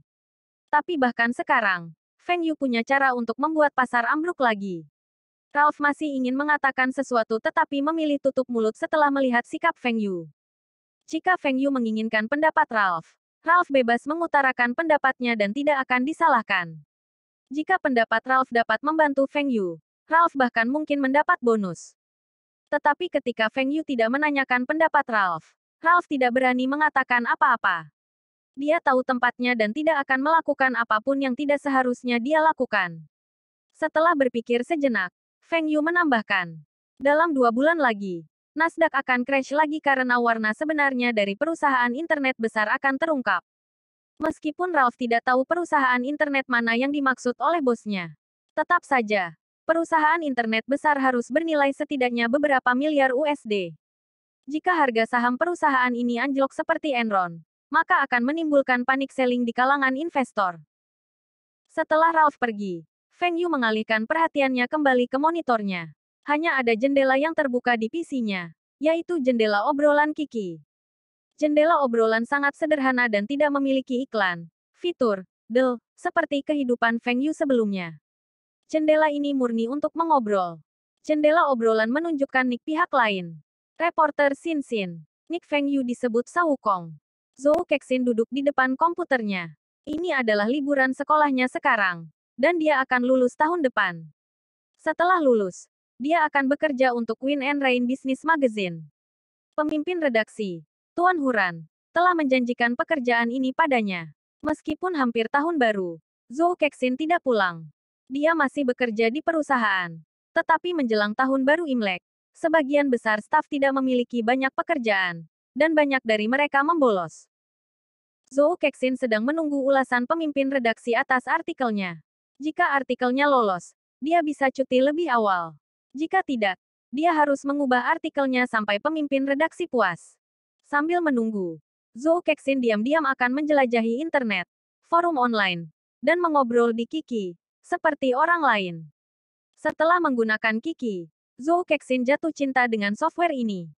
Tapi bahkan sekarang, Feng Yu punya cara untuk membuat pasar ambruk lagi. Ralph masih ingin mengatakan sesuatu tetapi memilih tutup mulut setelah melihat sikap Feng Yu. Jika Feng Yu menginginkan pendapat Ralph, Ralph bebas mengutarakan pendapatnya dan tidak akan disalahkan. Jika pendapat Ralph dapat membantu Feng Yu, Ralph bahkan mungkin mendapat bonus. Tetapi ketika Feng Yu tidak menanyakan pendapat Ralph, Ralph tidak berani mengatakan apa-apa. Dia tahu tempatnya dan tidak akan melakukan apapun yang tidak seharusnya dia lakukan. Setelah berpikir sejenak, Feng Yu menambahkan, dalam 2 bulan lagi, Nasdaq akan crash lagi karena warna sebenarnya dari perusahaan internet besar akan terungkap. Meskipun Ralph tidak tahu perusahaan internet mana yang dimaksud oleh bosnya. Tetap saja, perusahaan internet besar harus bernilai setidaknya beberapa miliar USD. Jika harga saham perusahaan ini anjlok seperti Enron, maka akan menimbulkan panik selling di kalangan investor. Setelah Ralph pergi, Feng Yu mengalihkan perhatiannya kembali ke monitornya. Hanya ada jendela yang terbuka di PC-nya, yaitu jendela obrolan Kiki. Jendela obrolan sangat sederhana dan tidak memiliki iklan, fitur, seperti kehidupan Feng Yu sebelumnya. Jendela ini murni untuk mengobrol. Jendela obrolan menunjukkan nick pihak lain. Reporter Xin Xin. Nick Feng Yu disebut Sa Wukong. Zhou Kexin duduk di depan komputernya. Ini adalah liburan sekolahnya sekarang. Dan dia akan lulus tahun depan. Setelah lulus, dia akan bekerja untuk Win and Rain Business Magazine. Pemimpin redaksi, Tuan Huran, telah menjanjikan pekerjaan ini padanya. Meskipun hampir tahun baru, Zhou Kexin tidak pulang. Dia masih bekerja di perusahaan. Tetapi menjelang tahun baru Imlek, sebagian besar staf tidak memiliki banyak pekerjaan, dan banyak dari mereka membolos. Zhou Kexin sedang menunggu ulasan pemimpin redaksi atas artikelnya. Jika artikelnya lolos, dia bisa cuti lebih awal. Jika tidak, dia harus mengubah artikelnya sampai pemimpin redaksi puas. Sambil menunggu, Zhou Kexin diam-diam akan menjelajahi internet, forum online, dan mengobrol di Kiki, seperti orang lain. Setelah menggunakan Kiki, Zhou Kexin jatuh cinta dengan software ini.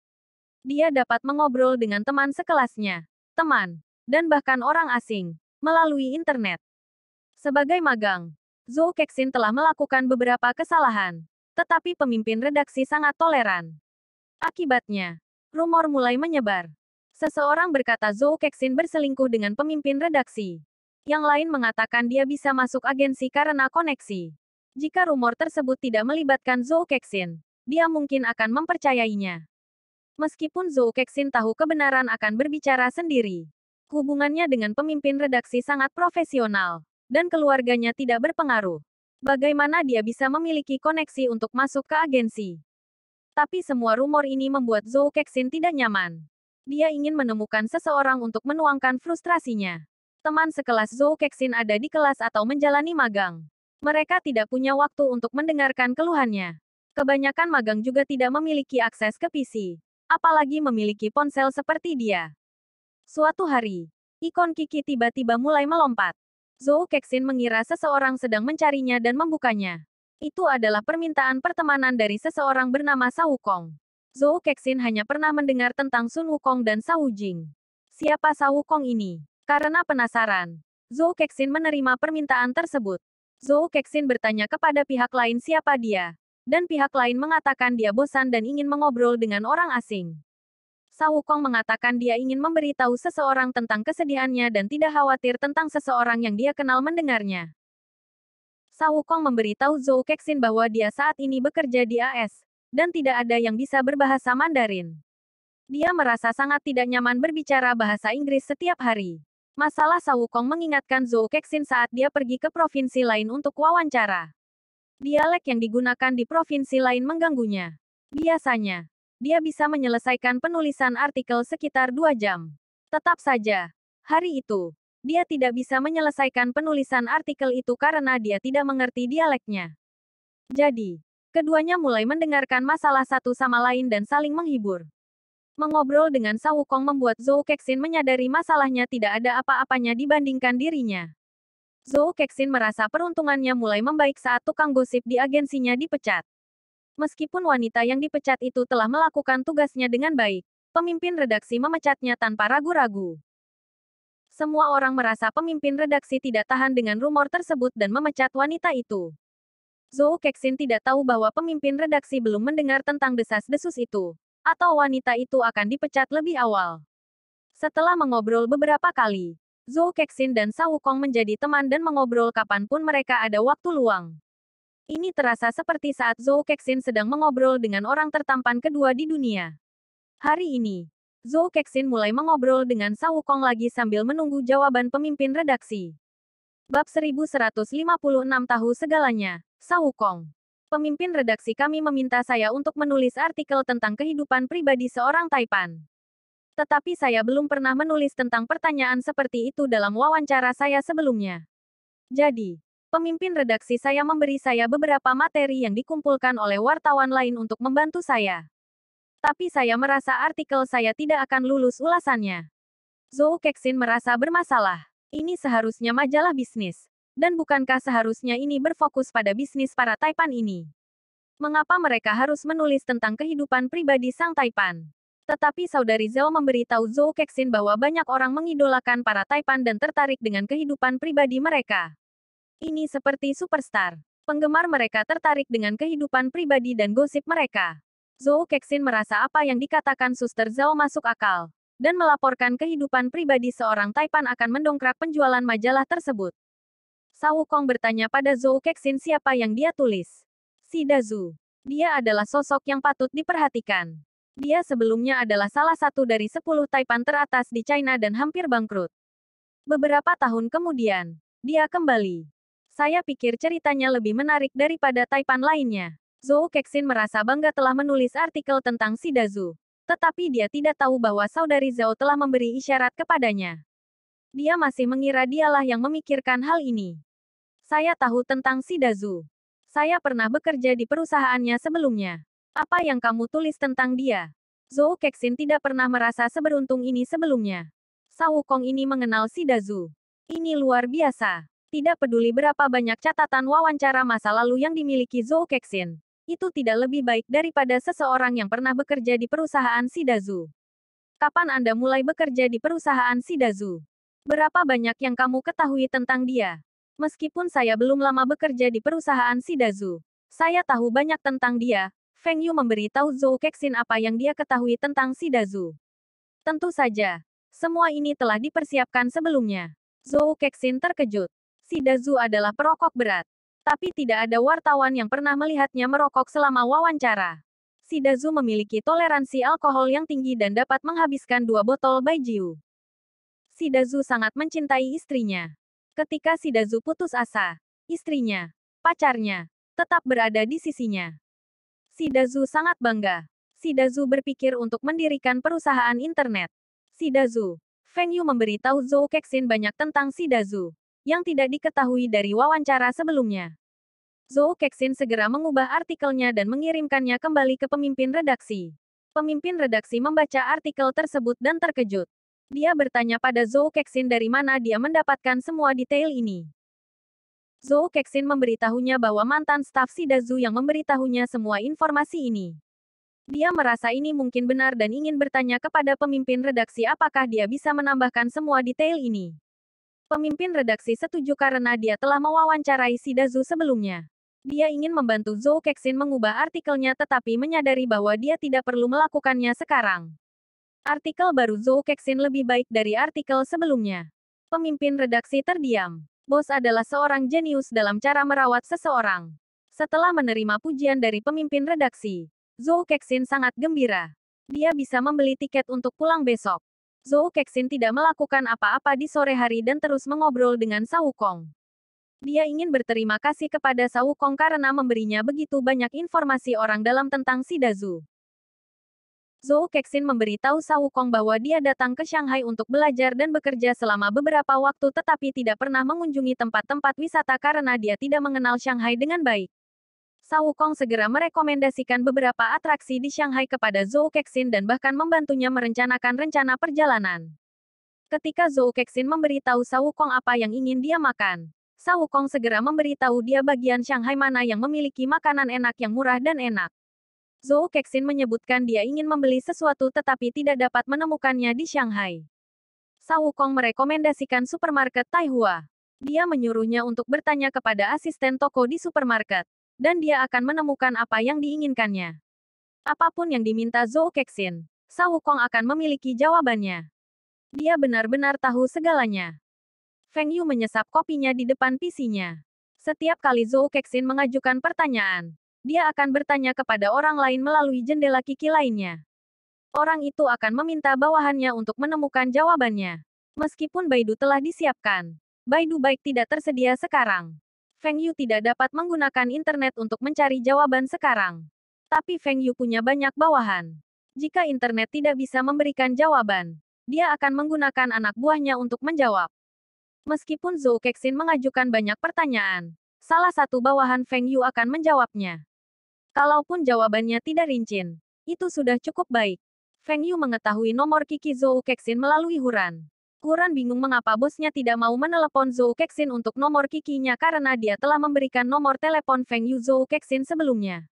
Dia dapat mengobrol dengan teman sekelasnya, teman, dan bahkan orang asing, melalui internet. Sebagai magang, Zhou Kexin telah melakukan beberapa kesalahan, tetapi pemimpin redaksi sangat toleran. Akibatnya, Rumor mulai menyebar. Seseorang berkata Zhou Kexin berselingkuh dengan pemimpin redaksi. Yang lain mengatakan dia bisa masuk agensi karena koneksi. Jika rumor tersebut tidak melibatkan Zhou Kexin, dia mungkin akan mempercayainya. Meskipun Zhou Kexin tahu kebenaran akan berbicara sendiri. Hubungannya dengan pemimpin redaksi sangat profesional, dan keluarganya tidak berpengaruh. Bagaimana dia bisa memiliki koneksi untuk masuk ke agensi? Tapi semua rumor ini membuat Zhou Kexin tidak nyaman. Dia ingin menemukan seseorang untuk menuangkan frustrasinya. Teman sekelas Zhou Kexin ada di kelas atau menjalani magang. Mereka tidak punya waktu untuk mendengarkan keluhannya. Kebanyakan magang juga tidak memiliki akses ke PC. Apalagi memiliki ponsel seperti dia. Suatu hari, ikon Kiki tiba-tiba mulai melompat. Zhou Kexin mengira seseorang sedang mencarinya dan membukanya. Itu adalah permintaan pertemanan dari seseorang bernama Sa Wukong. Zhou Kexin hanya pernah mendengar tentang Sun Wukong dan Sa Wujing. Siapa Sa Wukong ini? Karena penasaran, Zhou Kexin menerima permintaan tersebut. Zhou Kexin bertanya kepada pihak lain siapa dia. Dan pihak lain mengatakan dia bosan dan ingin mengobrol dengan orang asing. Sa Wukong mengatakan dia ingin memberitahu seseorang tentang kesedihannya dan tidak khawatir tentang seseorang yang dia kenal mendengarnya. Sa Wukong memberitahu Zhou Kexin bahwa dia saat ini bekerja di AS, dan tidak ada yang bisa berbahasa Mandarin. Dia merasa sangat tidak nyaman berbicara bahasa Inggris setiap hari. Masalah Sa Wukong mengingatkan Zhou Kexin saat dia pergi ke provinsi lain untuk wawancara. Dialek yang digunakan di provinsi lain mengganggunya. Biasanya, dia bisa menyelesaikan penulisan artikel sekitar 2 jam. Tetap saja, hari itu, dia tidak bisa menyelesaikan penulisan artikel itu karena dia tidak mengerti dialeknya. Jadi, keduanya mulai mendengarkan masalah satu sama lain dan saling menghibur. Mengobrol dengan Sa Wukong membuat Zhou Kexin menyadari masalahnya tidak ada apa-apanya dibandingkan dirinya. Zhou Kexin merasa peruntungannya mulai membaik saat tukang gosip di agensinya dipecat. Meskipun wanita yang dipecat itu telah melakukan tugasnya dengan baik, pemimpin redaksi memecatnya tanpa ragu-ragu. Semua orang merasa pemimpin redaksi tidak tahan dengan rumor tersebut dan memecat wanita itu. Zhou Kexin tidak tahu bahwa pemimpin redaksi belum mendengar tentang desas-desus itu, atau wanita itu akan dipecat lebih awal. Setelah mengobrol beberapa kali, Zhou Kexin dan Sa Wukong menjadi teman dan mengobrol kapanpun mereka ada waktu luang. Ini terasa seperti saat Zhou Kexin sedang mengobrol dengan orang tertampan kedua di dunia. Hari ini, Zhou Kexin mulai mengobrol dengan Sa Wukong lagi sambil menunggu jawaban pemimpin redaksi. Bab 1156 tahu segalanya, Sa Wukong. Pemimpin redaksi kami meminta saya untuk menulis artikel tentang kehidupan pribadi seorang Taipan. Tetapi saya belum pernah menulis tentang pertanyaan seperti itu dalam wawancara saya sebelumnya. Jadi, pemimpin redaksi saya memberi saya beberapa materi yang dikumpulkan oleh wartawan lain untuk membantu saya. Tapi saya merasa artikel saya tidak akan lulus ulasannya. Zhou Kexin merasa bermasalah. Ini seharusnya majalah bisnis. Dan bukankah seharusnya ini berfokus pada bisnis para Taipan ini? Mengapa mereka harus menulis tentang kehidupan pribadi sang Taipan? Tetapi saudari Zhao memberitahu Zhou Kexin bahwa banyak orang mengidolakan para Taipan dan tertarik dengan kehidupan pribadi mereka. Ini seperti superstar. Penggemar mereka tertarik dengan kehidupan pribadi dan gosip mereka. Zhou Kexin merasa apa yang dikatakan Suster Zhao masuk akal, dan melaporkan kehidupan pribadi seorang Taipan akan mendongkrak penjualan majalah tersebut. Sa Wukong bertanya pada Zhou Kexin siapa yang dia tulis. Sida Zhu. Dia adalah sosok yang patut diperhatikan. Dia sebelumnya adalah salah satu dari 10 Taipan teratas di China dan hampir bangkrut. Beberapa tahun kemudian, dia kembali. Saya pikir ceritanya lebih menarik daripada Taipan lainnya. Zhou Kexin merasa bangga telah menulis artikel tentang Sida Zhu. Tetapi dia tidak tahu bahwa saudari Zhao telah memberi isyarat kepadanya. Dia masih mengira dialah yang memikirkan hal ini. Saya tahu tentang Sida Zhu. Saya pernah bekerja di perusahaannya sebelumnya. Apa yang kamu tulis tentang dia? Zhou Kexin tidak pernah merasa seberuntung ini sebelumnya. Sa Wukong ini mengenal Sida Zhu. Ini luar biasa. Tidak peduli berapa banyak catatan wawancara masa lalu yang dimiliki Zhou Kexin, itu tidak lebih baik daripada seseorang yang pernah bekerja di perusahaan Sida Zhu. Kapan Anda mulai bekerja di perusahaan Sida Zhu? Berapa banyak yang kamu ketahui tentang dia? Meskipun saya belum lama bekerja di perusahaan Sida Zhu, saya tahu banyak tentang dia, Feng Yu memberitahu Zhou Kexin apa yang dia ketahui tentang Shidazu. Tentu saja, semua ini telah dipersiapkan sebelumnya. Zhou Kexin terkejut. Shidazu adalah perokok berat. Tapi tidak ada wartawan yang pernah melihatnya merokok selama wawancara. Shidazu memiliki toleransi alkohol yang tinggi dan dapat menghabiskan 2 botol baijiu. Shidazu sangat mencintai istrinya. Ketika Shidazu putus asa, istrinya, pacarnya, tetap berada di sisinya. Shidazu sangat bangga. Shidazu berpikir untuk mendirikan perusahaan internet. Shidazu. Feng Yu memberitahu Zhou Kexin banyak tentang Shidazu, yang tidak diketahui dari wawancara sebelumnya. Zhou Kexin segera mengubah artikelnya dan mengirimkannya kembali ke pemimpin redaksi. Pemimpin redaksi membaca artikel tersebut dan terkejut. Dia bertanya pada Zhou Kexin dari mana dia mendapatkan semua detail ini. Zhou Kexin memberitahunya bahwa mantan staf Shidazu yang memberitahunya semua informasi ini. Dia merasa ini mungkin benar dan ingin bertanya kepada pemimpin redaksi apakah dia bisa menambahkan semua detail ini. Pemimpin redaksi setuju karena dia telah mewawancarai Shidazu sebelumnya. Dia ingin membantu Zhou Kexin mengubah artikelnya tetapi menyadari bahwa dia tidak perlu melakukannya sekarang. Artikel baru Zhou Kexin lebih baik dari artikel sebelumnya. Pemimpin redaksi terdiam. Bos adalah seorang jenius dalam cara merawat seseorang. Setelah menerima pujian dari pemimpin redaksi, Zhou Kexin sangat gembira. Dia bisa membeli tiket untuk pulang besok. Zhou Kexin tidak melakukan apa-apa di sore hari dan terus mengobrol dengan Sa Wukong. Dia ingin berterima kasih kepada Sa Wukong karena memberinya begitu banyak informasi orang dalam tentang Shidazu. Zhou Kexin memberitahu Sa Wukong bahwa dia datang ke Shanghai untuk belajar dan bekerja selama beberapa waktu tetapi tidak pernah mengunjungi tempat-tempat wisata karena dia tidak mengenal Shanghai dengan baik. Sa Wukong segera merekomendasikan beberapa atraksi di Shanghai kepada Zhou Kexin dan bahkan membantunya merencanakan rencana perjalanan. Ketika Zhou Kexin memberitahu Sa Wukong apa yang ingin dia makan, Sa Wukong segera memberitahu dia bagian Shanghai mana yang memiliki makanan enak yang murah dan enak. Zhou Kexin menyebutkan dia ingin membeli sesuatu tetapi tidak dapat menemukannya di Shanghai. Sa Wukong merekomendasikan supermarket Taihua. Dia menyuruhnya untuk bertanya kepada asisten toko di supermarket, dan dia akan menemukan apa yang diinginkannya. Apapun yang diminta Zhou Kexin, Sa Wukong akan memiliki jawabannya. Dia benar-benar tahu segalanya. Feng Yu menyesap kopinya di depan PC-nya. Setiap kali Zhou Kexin mengajukan pertanyaan, dia akan bertanya kepada orang lain melalui jendela Kiki lainnya. Orang itu akan meminta bawahannya untuk menemukan jawabannya. Meskipun Baidu telah disiapkan, Baidu baik tidak tersedia sekarang. Feng Yu tidak dapat menggunakan internet untuk mencari jawaban sekarang. Tapi Feng Yu punya banyak bawahan. Jika internet tidak bisa memberikan jawaban, dia akan menggunakan anak buahnya untuk menjawab. Meskipun Zhou Kexin mengajukan banyak pertanyaan, salah satu bawahan Feng Yu akan menjawabnya. Kalaupun jawabannya tidak rinci, itu sudah cukup baik. Feng Yu mengetahui nomor Kiki Zhou Kexin melalui Huran. Huran bingung mengapa bosnya tidak mau menelepon Zhou Kexin untuk nomor Kikinya karena dia telah memberikan nomor telepon Feng Yu Zhou Kexin sebelumnya.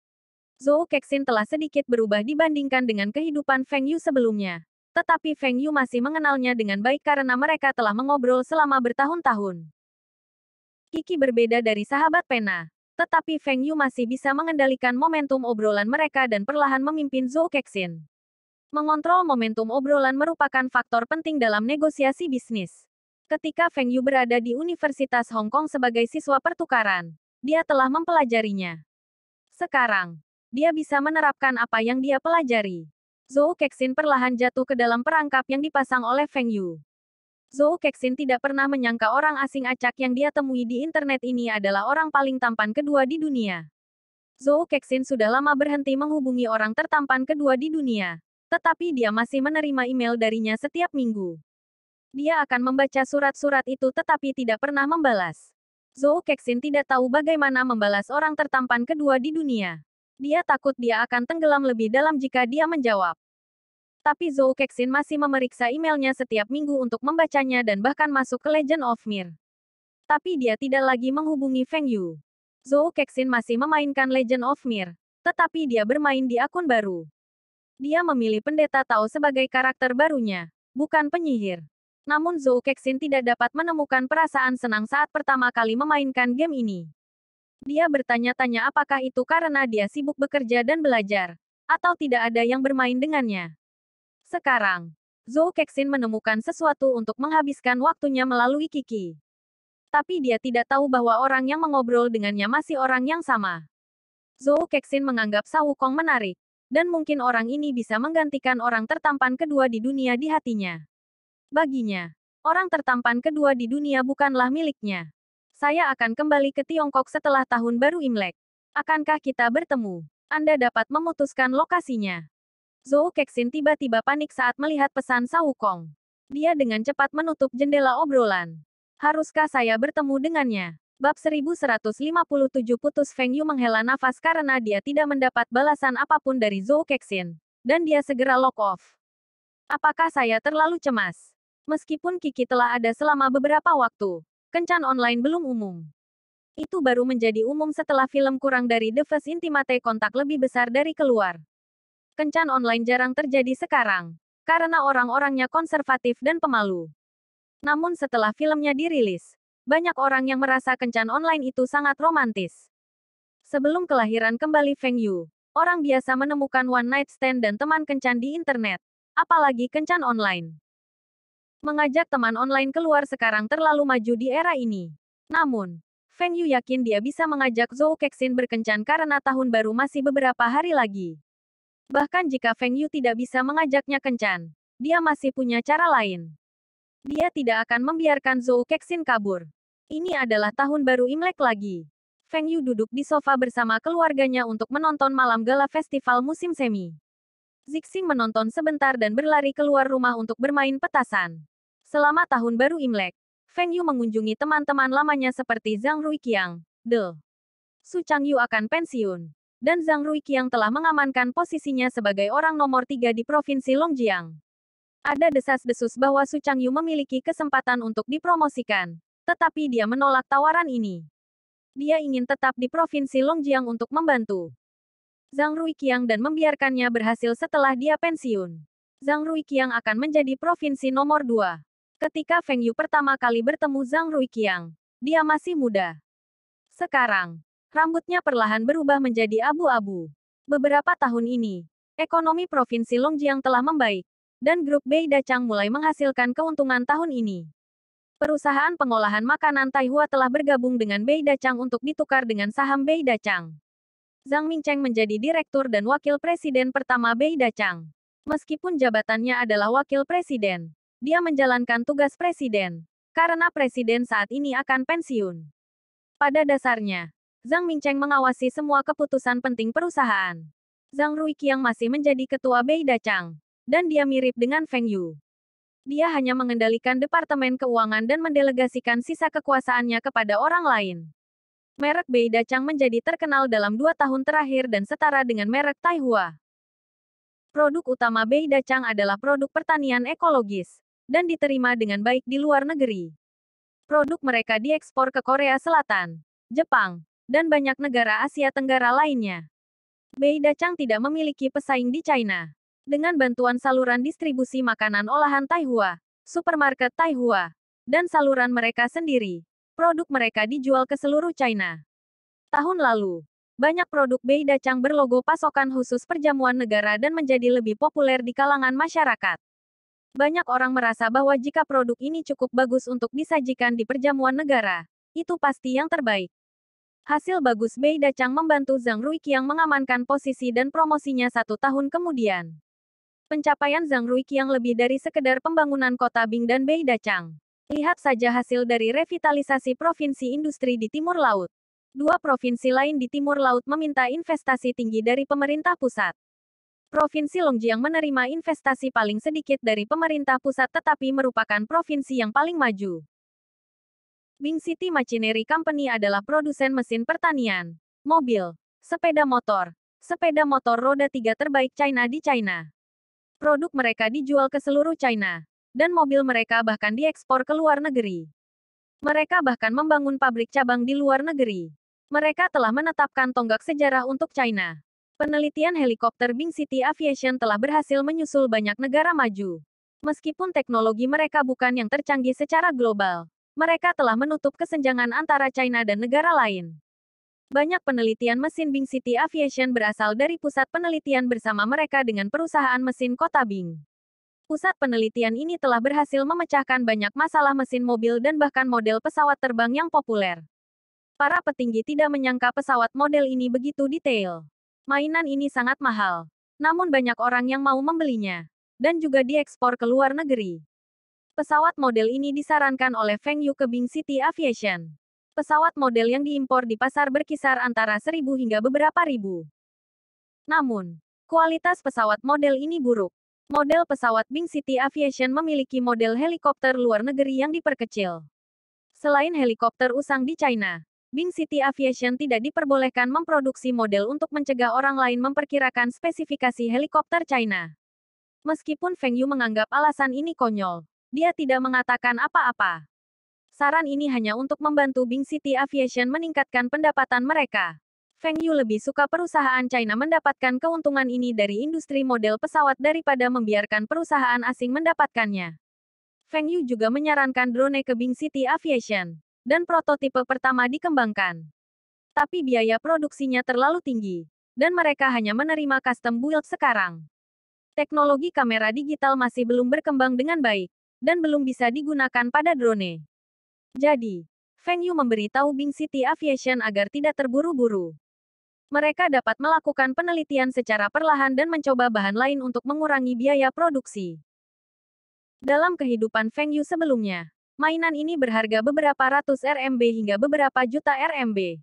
Zhou Kexin telah sedikit berubah dibandingkan dengan kehidupan Feng Yu sebelumnya. Tetapi Feng Yu masih mengenalnya dengan baik karena mereka telah mengobrol selama bertahun-tahun. Kiki berbeda dari sahabat pena, tetapi Feng Yu masih bisa mengendalikan momentum obrolan mereka dan perlahan memimpin Zhou Kexin. Mengontrol momentum obrolan merupakan faktor penting dalam negosiasi bisnis. Ketika Feng Yu berada di Universitas Hong Kong sebagai siswa pertukaran, dia telah mempelajarinya. Sekarang, dia bisa menerapkan apa yang dia pelajari. Zhou Kexin perlahan jatuh ke dalam perangkap yang dipasang oleh Feng Yu. Zhou Kexin tidak pernah menyangka orang asing acak yang dia temui di internet ini adalah orang paling tampan kedua di dunia. Zhou Kexin sudah lama berhenti menghubungi orang tertampan kedua di dunia, tetapi dia masih menerima email darinya setiap minggu. Dia akan membaca surat-surat itu tetapi tidak pernah membalas. Zhou Kexin tidak tahu bagaimana membalas orang tertampan kedua di dunia. Dia takut dia akan tenggelam lebih dalam jika dia menjawab. Tapi Zhou Kexin masih memeriksa emailnya setiap minggu untuk membacanya dan bahkan masuk ke Legend of Mir. Tapi dia tidak lagi menghubungi Feng Yu. Zhou Kexin masih memainkan Legend of Mir, tetapi dia bermain di akun baru. Dia memilih pendeta Tao sebagai karakter barunya, bukan penyihir. Namun Zhou Kexin tidak dapat menemukan perasaan senang saat pertama kali memainkan game ini. Dia bertanya-tanya apakah itu karena dia sibuk bekerja dan belajar, atau tidak ada yang bermain dengannya. Sekarang, Zhou Kexin menemukan sesuatu untuk menghabiskan waktunya melalui Kiki. Tapi dia tidak tahu bahwa orang yang mengobrol dengannya masih orang yang sama. Zhou Kexin menganggap Sa Wukong menarik, dan mungkin orang ini bisa menggantikan orang tertampan kedua di dunia di hatinya. Baginya, orang tertampan kedua di dunia bukanlah miliknya. Saya akan kembali ke Tiongkok setelah tahun baru Imlek. Akankah kita bertemu? Anda dapat memutuskan lokasinya. Zhou Kexin tiba-tiba panik saat melihat pesan Sa Wukong. Dia dengan cepat menutup jendela obrolan. Haruskah saya bertemu dengannya? Bab 1157 putus Feng Yu menghela nafas karena dia tidak mendapat balasan apapun dari Zhou Kexin. Dan dia segera lock off. Apakah saya terlalu cemas? Meskipun Kiki telah ada selama beberapa waktu, kencan online belum umum. Itu baru menjadi umum setelah film kurang dari The First Intimate kontak lebih besar dari keluar. Kencan online jarang terjadi sekarang, karena orang-orangnya konservatif dan pemalu. Namun setelah filmnya dirilis, banyak orang yang merasa kencan online itu sangat romantis. Sebelum kelahiran kembali Feng Yu, orang biasa menemukan one night stand dan teman kencan di internet, apalagi kencan online. Mengajak teman online keluar sekarang terlalu maju di era ini. Namun, Feng Yu yakin dia bisa mengajak Zhou Kexin berkencan karena tahun baru masih beberapa hari lagi. Bahkan jika Feng Yu tidak bisa mengajaknya kencan, dia masih punya cara lain. Dia tidak akan membiarkan Zhou Kexin kabur. Ini adalah tahun baru Imlek lagi. Feng Yu duduk di sofa bersama keluarganya untuk menonton malam gala festival musim semi. Zixing menonton sebentar dan berlari keluar rumah untuk bermain petasan. Selama tahun baru Imlek, Feng Yu mengunjungi teman-teman lamanya seperti Zhang Ruiqiang, Su Changyu akan pensiun, dan Zhang Ruiqiang telah mengamankan posisinya sebagai orang nomor 3 di Provinsi Longjiang. Ada desas-desus bahwa Su Changyu memiliki kesempatan untuk dipromosikan, tetapi dia menolak tawaran ini. Dia ingin tetap di Provinsi Longjiang untuk membantu Zhang Ruiqiang dan membiarkannya berhasil setelah dia pensiun. Zhang Ruiqiang akan menjadi provinsi nomor 2. Ketika Feng Yu pertama kali bertemu Zhang Ruiqiang, dia masih muda. Sekarang, rambutnya perlahan berubah menjadi abu-abu. Beberapa tahun ini, ekonomi Provinsi Longjiang telah membaik, dan grup Bei Dachang mulai menghasilkan keuntungan tahun ini. Perusahaan pengolahan makanan Taihua telah bergabung dengan Bei Dachang untuk ditukar dengan saham Bei Dachang. Zhang Mingcheng menjadi direktur dan wakil presiden pertama Bei Dachang. Meskipun jabatannya adalah wakil presiden, dia menjalankan tugas presiden, karena presiden saat ini akan pensiun. Pada dasarnya, Zhang Mingcheng mengawasi semua keputusan penting perusahaan. Zhang Ruiqiang masih menjadi ketua Bei Dachang, dan dia mirip dengan Feng Yu. Dia hanya mengendalikan departemen keuangan dan mendelegasikan sisa kekuasaannya kepada orang lain. Merek Bei Dachang menjadi terkenal dalam 2 tahun terakhir dan setara dengan merek Taihua. Produk utama Bei Dachang adalah produk pertanian ekologis, dan diterima dengan baik di luar negeri. Produk mereka diekspor ke Korea Selatan, Jepang, dan banyak negara Asia Tenggara lainnya. Bei Dachang tidak memiliki pesaing di China. Dengan bantuan saluran distribusi makanan olahan Taihua, supermarket Taihua, dan saluran mereka sendiri, produk mereka dijual ke seluruh China. Tahun lalu, banyak produk Bei Dachang berlogo pasokan khusus perjamuan negara dan menjadi lebih populer di kalangan masyarakat. Banyak orang merasa bahwa jika produk ini cukup bagus untuk disajikan di perjamuan negara, itu pasti yang terbaik. Hasil bagus Bei Dachang membantu Zhang Ruiqiang mengamankan posisi dan promosinya 1 tahun kemudian. Pencapaian Zhang Ruiqiang lebih dari sekedar pembangunan kota Bing dan Bei Dachang. Lihat saja hasil dari revitalisasi provinsi industri di Timur Laut. 2 provinsi lain di Timur Laut meminta investasi tinggi dari pemerintah pusat. Provinsi Longjiang menerima investasi paling sedikit dari pemerintah pusat tetapi merupakan provinsi yang paling maju. Bing City Machinery Company adalah produsen mesin pertanian, mobil, sepeda motor roda 3 terbaik China di China. Produk mereka dijual ke seluruh China, dan mobil mereka bahkan diekspor ke luar negeri. Mereka bahkan membangun pabrik cabang di luar negeri. Mereka telah menetapkan tonggak sejarah untuk China. Penelitian helikopter Bing City Aviation telah berhasil menyusul banyak negara maju. Meskipun teknologi mereka bukan yang tercanggih secara global, mereka telah menutup kesenjangan antara China dan negara lain. Banyak penelitian mesin Bing City Aviation berasal dari pusat penelitian bersama mereka dengan perusahaan mesin kota Bing. Pusat penelitian ini telah berhasil memecahkan banyak masalah mesin mobil dan bahkan model pesawat terbang yang populer. Para petinggi tidak menyangka pesawat model ini begitu detail. Mainan ini sangat mahal, namun banyak orang yang mau membelinya, dan juga diekspor ke luar negeri. Pesawat model ini disarankan oleh Feng Yu ke Bing City Aviation. Pesawat model yang diimpor di pasar berkisar antara 1.000 hingga beberapa ribu. Namun, kualitas pesawat model ini buruk. Model pesawat Bing City Aviation memiliki model helikopter luar negeri yang diperkecil. Selain helikopter usang di China, Bing City Aviation tidak diperbolehkan memproduksi model untuk mencegah orang lain memperkirakan spesifikasi helikopter China. Meskipun Feng Yu menganggap alasan ini konyol, dia tidak mengatakan apa-apa. Saran ini hanya untuk membantu Bing City Aviation meningkatkan pendapatan mereka. Feng Yu lebih suka perusahaan China mendapatkan keuntungan ini dari industri model pesawat daripada membiarkan perusahaan asing mendapatkannya. Feng Yu juga menyarankan drone ke Bing City Aviation, dan prototipe pertama dikembangkan. Tapi biaya produksinya terlalu tinggi, dan mereka hanya menerima custom build sekarang. Teknologi kamera digital masih belum berkembang dengan baik, dan belum bisa digunakan pada drone. Jadi, Feng Yu memberitahu Bing City Aviation agar tidak terburu-buru. Mereka dapat melakukan penelitian secara perlahan dan mencoba bahan lain untuk mengurangi biaya produksi. Dalam kehidupan Feng Yu sebelumnya, mainan ini berharga beberapa ratus RMB hingga beberapa juta RMB.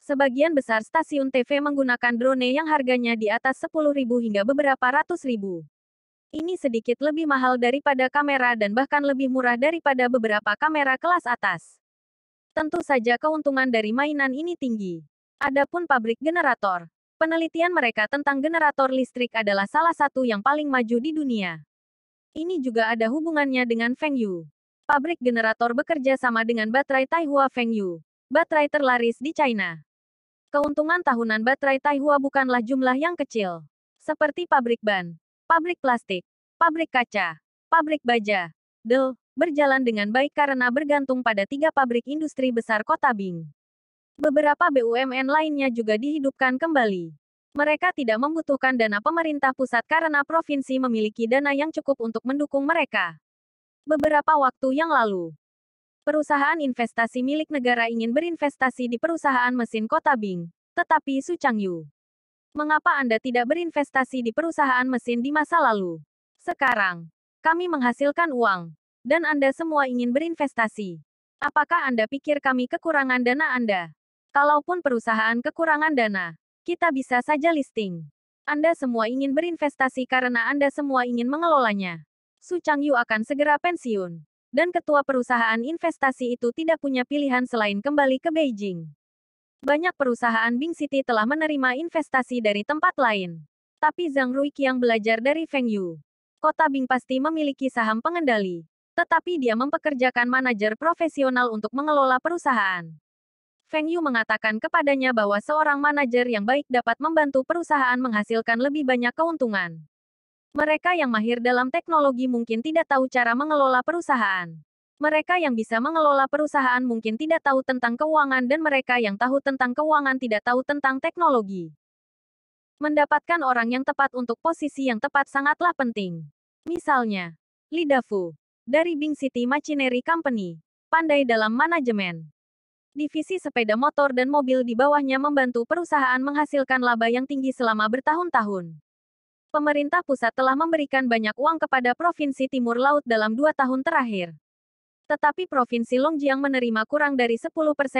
Sebagian besar stasiun TV menggunakan drone yang harganya di atas 10.000 hingga beberapa ratus ribu. Ini sedikit lebih mahal daripada kamera dan bahkan lebih murah daripada beberapa kamera kelas atas. Tentu saja keuntungan dari mainan ini tinggi. Adapun pabrik generator, penelitian mereka tentang generator listrik adalah salah satu yang paling maju di dunia. Ini juga ada hubungannya dengan Feng Yu. Pabrik generator bekerja sama dengan baterai Taihua Feng Yu, baterai terlaris di China. Keuntungan tahunan baterai Taihua bukanlah jumlah yang kecil. Seperti pabrik ban, pabrik plastik, pabrik kaca, pabrik baja, berjalan dengan baik karena bergantung pada 3 pabrik industri besar kota Bing. Beberapa BUMN lainnya juga dihidupkan kembali. Mereka tidak membutuhkan dana pemerintah pusat karena provinsi memiliki dana yang cukup untuk mendukung mereka. Beberapa waktu yang lalu, perusahaan investasi milik negara ingin berinvestasi di perusahaan mesin kota Bing, tetapi Su Changyu, mengapa Anda tidak berinvestasi di perusahaan mesin di masa lalu? Sekarang, kami menghasilkan uang, dan Anda semua ingin berinvestasi. Apakah Anda pikir kami kekurangan dana Anda? Kalaupun perusahaan kekurangan dana, kita bisa saja listing. Anda semua ingin berinvestasi karena Anda semua ingin mengelolanya. Su Changyu akan segera pensiun, dan ketua perusahaan investasi itu tidak punya pilihan selain kembali ke Beijing. Banyak perusahaan Bing City telah menerima investasi dari tempat lain. Tapi Zhang Ruiqiang belajar dari Feng Yu. Kota Bing pasti memiliki saham pengendali. Tetapi dia mempekerjakan manajer profesional untuk mengelola perusahaan. Feng Yu mengatakan kepadanya bahwa seorang manajer yang baik dapat membantu perusahaan menghasilkan lebih banyak keuntungan. Mereka yang mahir dalam teknologi mungkin tidak tahu cara mengelola perusahaan. Mereka yang bisa mengelola perusahaan mungkin tidak tahu tentang keuangan dan mereka yang tahu tentang keuangan tidak tahu tentang teknologi. Mendapatkan orang yang tepat untuk posisi yang tepat sangatlah penting. Misalnya, Li Dafu, dari Bing City Machinery Company, pandai dalam manajemen. Divisi sepeda motor dan mobil di bawahnya membantu perusahaan menghasilkan laba yang tinggi selama bertahun-tahun. Pemerintah pusat telah memberikan banyak uang kepada Provinsi Timur Laut dalam 2 tahun terakhir. Tetapi Provinsi Longjiang menerima kurang dari 10%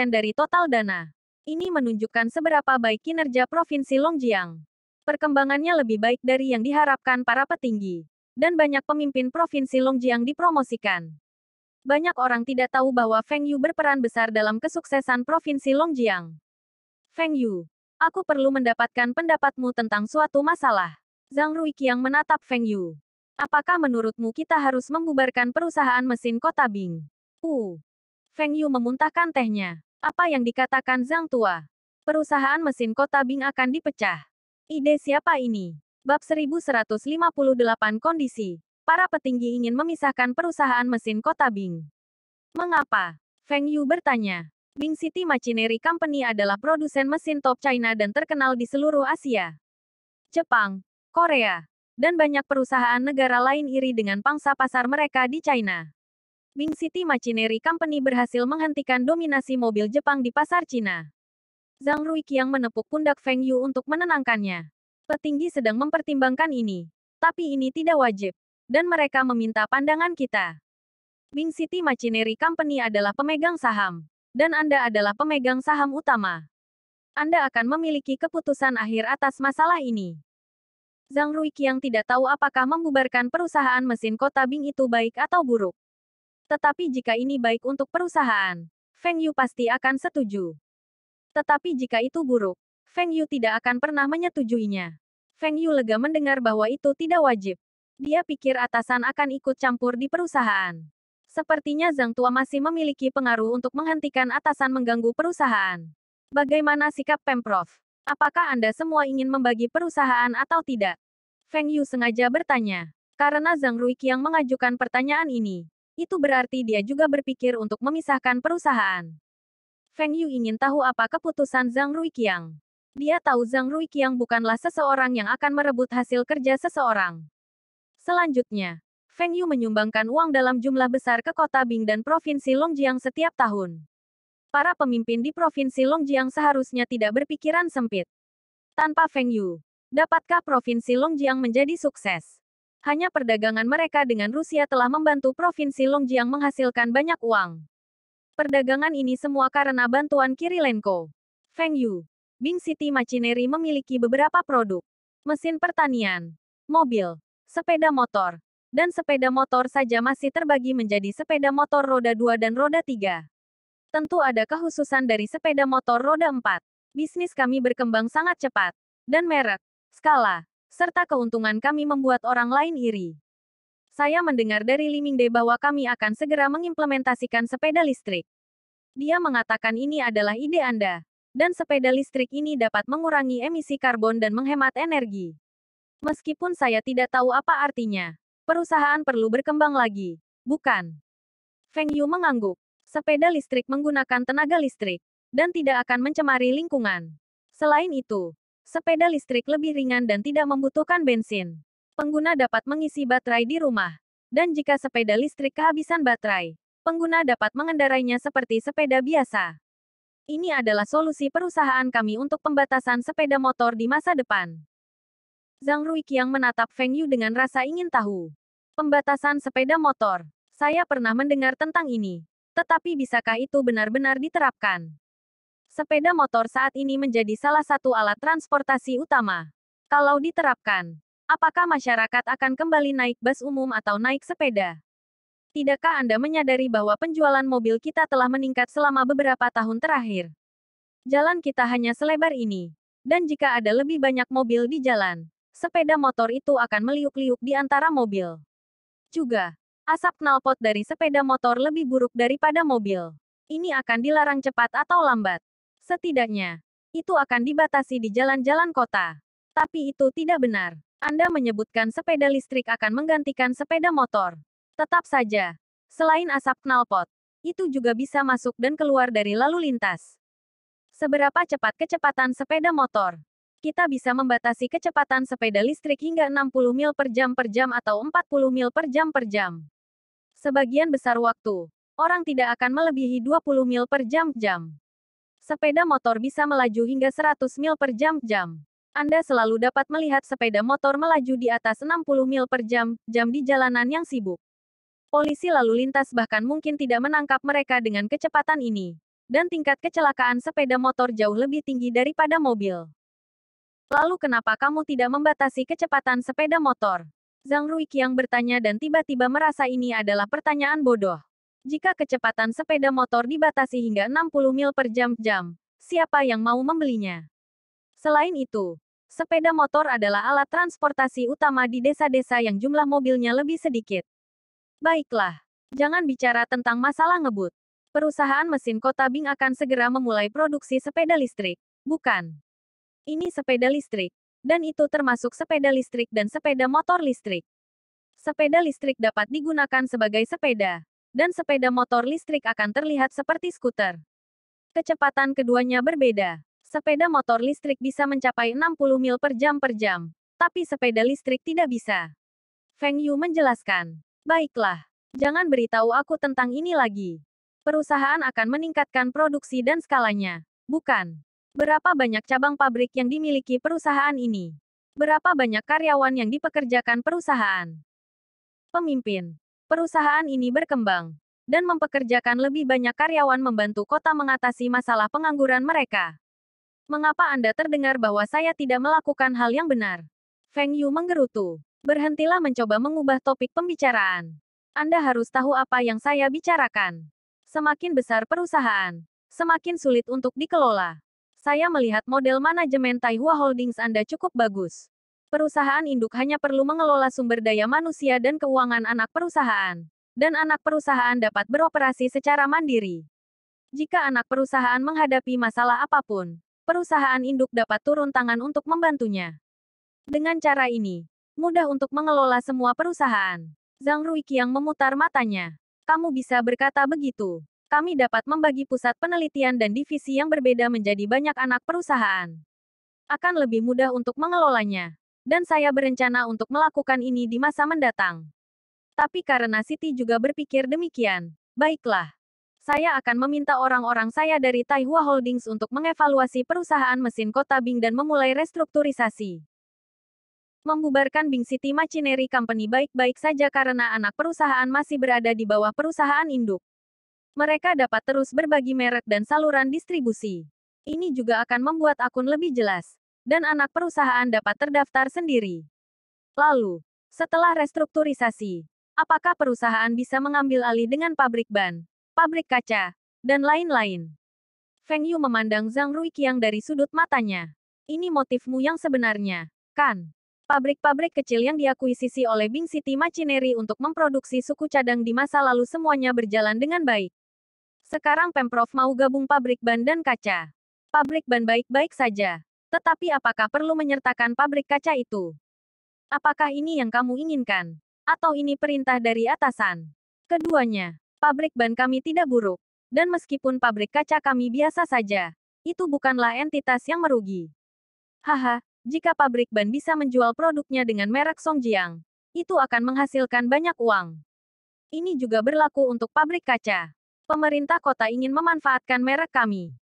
dari total dana. Ini menunjukkan seberapa baik kinerja Provinsi Longjiang. Perkembangannya lebih baik dari yang diharapkan para petinggi. Dan banyak pemimpin Provinsi Longjiang dipromosikan. Banyak orang tidak tahu bahwa Feng Yu berperan besar dalam kesuksesan Provinsi Longjiang. Feng Yu, aku perlu mendapatkan pendapatmu tentang suatu masalah. Zhang Ruiqiang menatap Feng Yu. Apakah menurutmu kita harus membubarkan perusahaan mesin kota Bing? Feng Yu memuntahkan tehnya. Apa yang dikatakan Zhang Tua? Perusahaan mesin kota Bing akan dipecah. Ide siapa ini? Bab 1158 Kondisi. Para petinggi ingin memisahkan perusahaan mesin kota Bing. Mengapa? Feng Yu bertanya. Bing City Machinery Company adalah produsen mesin top China dan terkenal di seluruh Asia, Jepang, Korea, dan banyak perusahaan negara lain iri dengan pangsa pasar mereka di China. Bing City Machinery Company berhasil menghentikan dominasi mobil Jepang di pasar Cina. Zhang Ruiqiang menepuk pundak Feng Yu untuk menenangkannya. Petinggi sedang mempertimbangkan ini. Tapi ini tidak wajib. Dan mereka meminta pandangan kita. Bing City Machinery Company adalah pemegang saham. Dan Anda adalah pemegang saham utama. Anda akan memiliki keputusan akhir atas masalah ini. Zhang Ruiqiang tidak tahu apakah membubarkan perusahaan mesin kota Bing itu baik atau buruk. Tetapi jika ini baik untuk perusahaan, Feng Yu pasti akan setuju. Tetapi jika itu buruk, Feng Yu tidak akan pernah menyetujuinya. Feng Yu lega mendengar bahwa itu tidak wajib. Dia pikir atasan akan ikut campur di perusahaan. Sepertinya Zhang Tua masih memiliki pengaruh untuk menghentikan atasan mengganggu perusahaan. Bagaimana sikap Pemprov? Apakah Anda semua ingin membagi perusahaan atau tidak? Feng Yu sengaja bertanya. Karena Zhang Ruiqiang mengajukan pertanyaan ini, itu berarti dia juga berpikir untuk memisahkan perusahaan. Feng Yu ingin tahu apa keputusan Zhang Ruiqiang. Dia tahu Zhang Ruiqiang bukanlah seseorang yang akan merebut hasil kerja seseorang. Selanjutnya, Feng Yu menyumbangkan uang dalam jumlah besar ke kota Bing dan Provinsi Longjiang setiap tahun. Para pemimpin di Provinsi Longjiang seharusnya tidak berpikiran sempit. Tanpa Feng Yu, dapatkah Provinsi Longjiang menjadi sukses? Hanya perdagangan mereka dengan Rusia telah membantu Provinsi Longjiang menghasilkan banyak uang. Perdagangan ini semua karena bantuan Kirilenko. Feng Yu, Bing City Machinery memiliki beberapa produk. Mesin pertanian, mobil, sepeda motor, dan sepeda motor saja masih terbagi menjadi sepeda motor roda 2 dan roda 3. Tentu ada kekhususan dari sepeda motor roda 4. Bisnis kami berkembang sangat cepat. Dan merek, skala, serta keuntungan kami membuat orang lain iri. Saya mendengar dari Li Mingde bahwa kami akan segera mengimplementasikan sepeda listrik. Dia mengatakan ini adalah ide Anda. Dan sepeda listrik ini dapat mengurangi emisi karbon dan menghemat energi. Meskipun saya tidak tahu apa artinya. Perusahaan perlu berkembang lagi, bukan? Feng Yu mengangguk. Sepeda listrik menggunakan tenaga listrik, dan tidak akan mencemari lingkungan. Selain itu, sepeda listrik lebih ringan dan tidak membutuhkan bensin. Pengguna dapat mengisi baterai di rumah. Dan jika sepeda listrik kehabisan baterai, pengguna dapat mengendarainya seperti sepeda biasa. Ini adalah solusi perusahaan kami untuk pembatasan sepeda motor di masa depan. Zhang Ruiqiang menatap Feng Yu dengan rasa ingin tahu. Pembatasan sepeda motor. Saya pernah mendengar tentang ini. Tetapi bisakah itu benar-benar diterapkan? Sepeda motor saat ini menjadi salah satu alat transportasi utama. Kalau diterapkan, apakah masyarakat akan kembali naik bus umum atau naik sepeda? Tidakkah Anda menyadari bahwa penjualan mobil kita telah meningkat selama beberapa tahun terakhir? Jalan kita hanya selebar ini. Dan jika ada lebih banyak mobil di jalan, sepeda motor itu akan meliuk-liuk di antara mobil. Juga, asap knalpot dari sepeda motor lebih buruk daripada mobil. Ini akan dilarang cepat atau lambat. Setidaknya, itu akan dibatasi di jalan-jalan kota. Tapi itu tidak benar. Anda menyebutkan sepeda listrik akan menggantikan sepeda motor. Tetap saja, selain asap knalpot, itu juga bisa masuk dan keluar dari lalu lintas. Seberapa cepat kecepatan sepeda motor? Kita bisa membatasi kecepatan sepeda listrik hingga 60 mil per jam atau 40 mil per jam. Sebagian besar waktu, orang tidak akan melebihi 20 mil per jam. Sepeda motor bisa melaju hingga 100 mil per jam. Anda selalu dapat melihat sepeda motor melaju di atas 60 mil per jam di jalanan yang sibuk. Polisi lalu lintas bahkan mungkin tidak menangkap mereka dengan kecepatan ini. Dan tingkat kecelakaan sepeda motor jauh lebih tinggi daripada mobil. Lalu kenapa kamu tidak membatasi kecepatan sepeda motor? Zhang Ruiqiang bertanya dan tiba-tiba merasa ini adalah pertanyaan bodoh. Jika kecepatan sepeda motor dibatasi hingga 60 mil per jam, siapa yang mau membelinya? Selain itu, sepeda motor adalah alat transportasi utama di desa-desa yang jumlah mobilnya lebih sedikit. Baiklah, jangan bicara tentang masalah ngebut. Perusahaan mesin kota Bing akan segera memulai produksi sepeda listrik, bukan? Ini sepeda listrik. Dan itu termasuk sepeda listrik dan sepeda motor listrik. Sepeda listrik dapat digunakan sebagai sepeda. Dan sepeda motor listrik akan terlihat seperti skuter. Kecepatan keduanya berbeda. Sepeda motor listrik bisa mencapai 60 mil per jam, tapi sepeda listrik tidak bisa. Feng Yu menjelaskan. Baiklah, jangan beritahu aku tentang ini lagi. Perusahaan akan meningkatkan produksi dan skalanya. Bukan. Berapa banyak cabang pabrik yang dimiliki perusahaan ini? Berapa banyak karyawan yang dipekerjakan perusahaan? Pemimpin. Perusahaan ini berkembang dan mempekerjakan lebih banyak karyawan membantu kota mengatasi masalah pengangguran mereka. Mengapa Anda terdengar bahwa saya tidak melakukan hal yang benar? Feng Yu menggerutu. Berhentilah mencoba mengubah topik pembicaraan. Anda harus tahu apa yang saya bicarakan. Semakin besar perusahaan, semakin sulit untuk dikelola. Saya melihat model manajemen Taihua Holdings Anda cukup bagus. Perusahaan induk hanya perlu mengelola sumber daya manusia dan keuangan anak perusahaan. Dan anak perusahaan dapat beroperasi secara mandiri. Jika anak perusahaan menghadapi masalah apapun, perusahaan induk dapat turun tangan untuk membantunya. Dengan cara ini, mudah untuk mengelola semua perusahaan. Zhang Ruiqiang memutar matanya. Kamu bisa berkata begitu. Kami dapat membagi pusat penelitian dan divisi yang berbeda menjadi banyak anak perusahaan. Akan lebih mudah untuk mengelolanya. Dan saya berencana untuk melakukan ini di masa mendatang. Tapi karena Siti juga berpikir demikian, baiklah. Saya akan meminta orang-orang saya dari Taihua Holdings untuk mengevaluasi perusahaan mesin kota Bing dan memulai restrukturisasi. Membubarkan Bing City Machinery Company baik-baik saja karena anak perusahaan masih berada di bawah perusahaan induk. Mereka dapat terus berbagi merek dan saluran distribusi. Ini juga akan membuat akun lebih jelas, dan anak perusahaan dapat terdaftar sendiri. Lalu, setelah restrukturisasi, apakah perusahaan bisa mengambil alih dengan pabrik ban, pabrik kaca, dan lain-lain? Feng Yu memandang Zhang Ruiqiang dari sudut matanya. Ini motifmu yang sebenarnya, kan? Pabrik-pabrik kecil yang diakuisisi oleh Bing City Machinery untuk memproduksi suku cadang di masa lalu semuanya berjalan dengan baik. Sekarang Pemprov mau gabung pabrik ban dan kaca. Pabrik ban baik-baik saja. Tetapi apakah perlu menyertakan pabrik kaca itu? Apakah ini yang kamu inginkan? Atau ini perintah dari atasan? Keduanya. Pabrik ban kami tidak buruk. Dan meskipun pabrik kaca kami biasa saja, itu bukanlah entitas yang merugi. Haha. Jika pabrik ban bisa menjual produknya dengan merek Songjiang, itu akan menghasilkan banyak uang. Ini juga berlaku untuk pabrik kaca. Pemerintah kota ingin memanfaatkan merek kami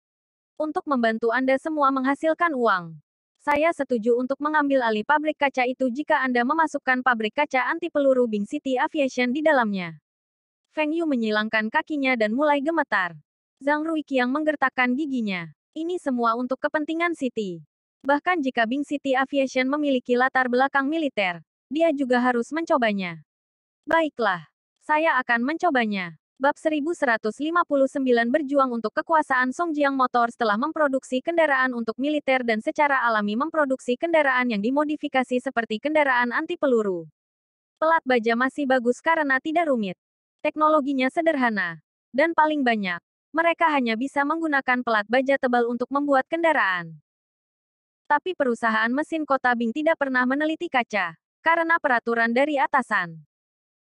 untuk membantu Anda semua menghasilkan uang. Saya setuju untuk mengambil alih pabrik kaca itu jika Anda memasukkan pabrik kaca anti peluru Bing City Aviation di dalamnya. Feng Yu menyilangkan kakinya dan mulai gemetar. Zhang Ruiqiang menggertakkan giginya. Ini semua untuk kepentingan City. Bahkan jika Bing City Aviation memiliki latar belakang militer, dia juga harus mencobanya. Baiklah, saya akan mencobanya. Bab 1159 berjuang untuk kekuasaan Songjiang Motor setelah memproduksi kendaraan untuk militer dan secara alami memproduksi kendaraan yang dimodifikasi seperti kendaraan anti peluru. Pelat baja masih bagus karena tidak rumit. Teknologinya sederhana. Dan paling banyak, mereka hanya bisa menggunakan pelat baja tebal untuk membuat kendaraan. Tapi perusahaan mesin kota Bing tidak pernah meneliti kaca, karena peraturan dari atasan.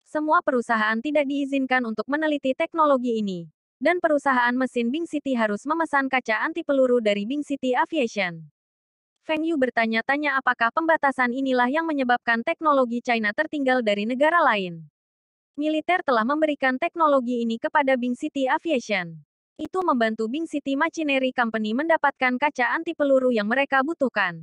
Semua perusahaan tidak diizinkan untuk meneliti teknologi ini. Dan perusahaan mesin Bing City harus memesan kaca anti peluru dari Bing City Aviation. Feng Yu bertanya-tanya apakah pembatasan inilah yang menyebabkan teknologi China tertinggal dari negara lain. Militer telah memberikan teknologi ini kepada Bing City Aviation. Itu membantu Bing City Machinery Company mendapatkan kaca anti peluru yang mereka butuhkan.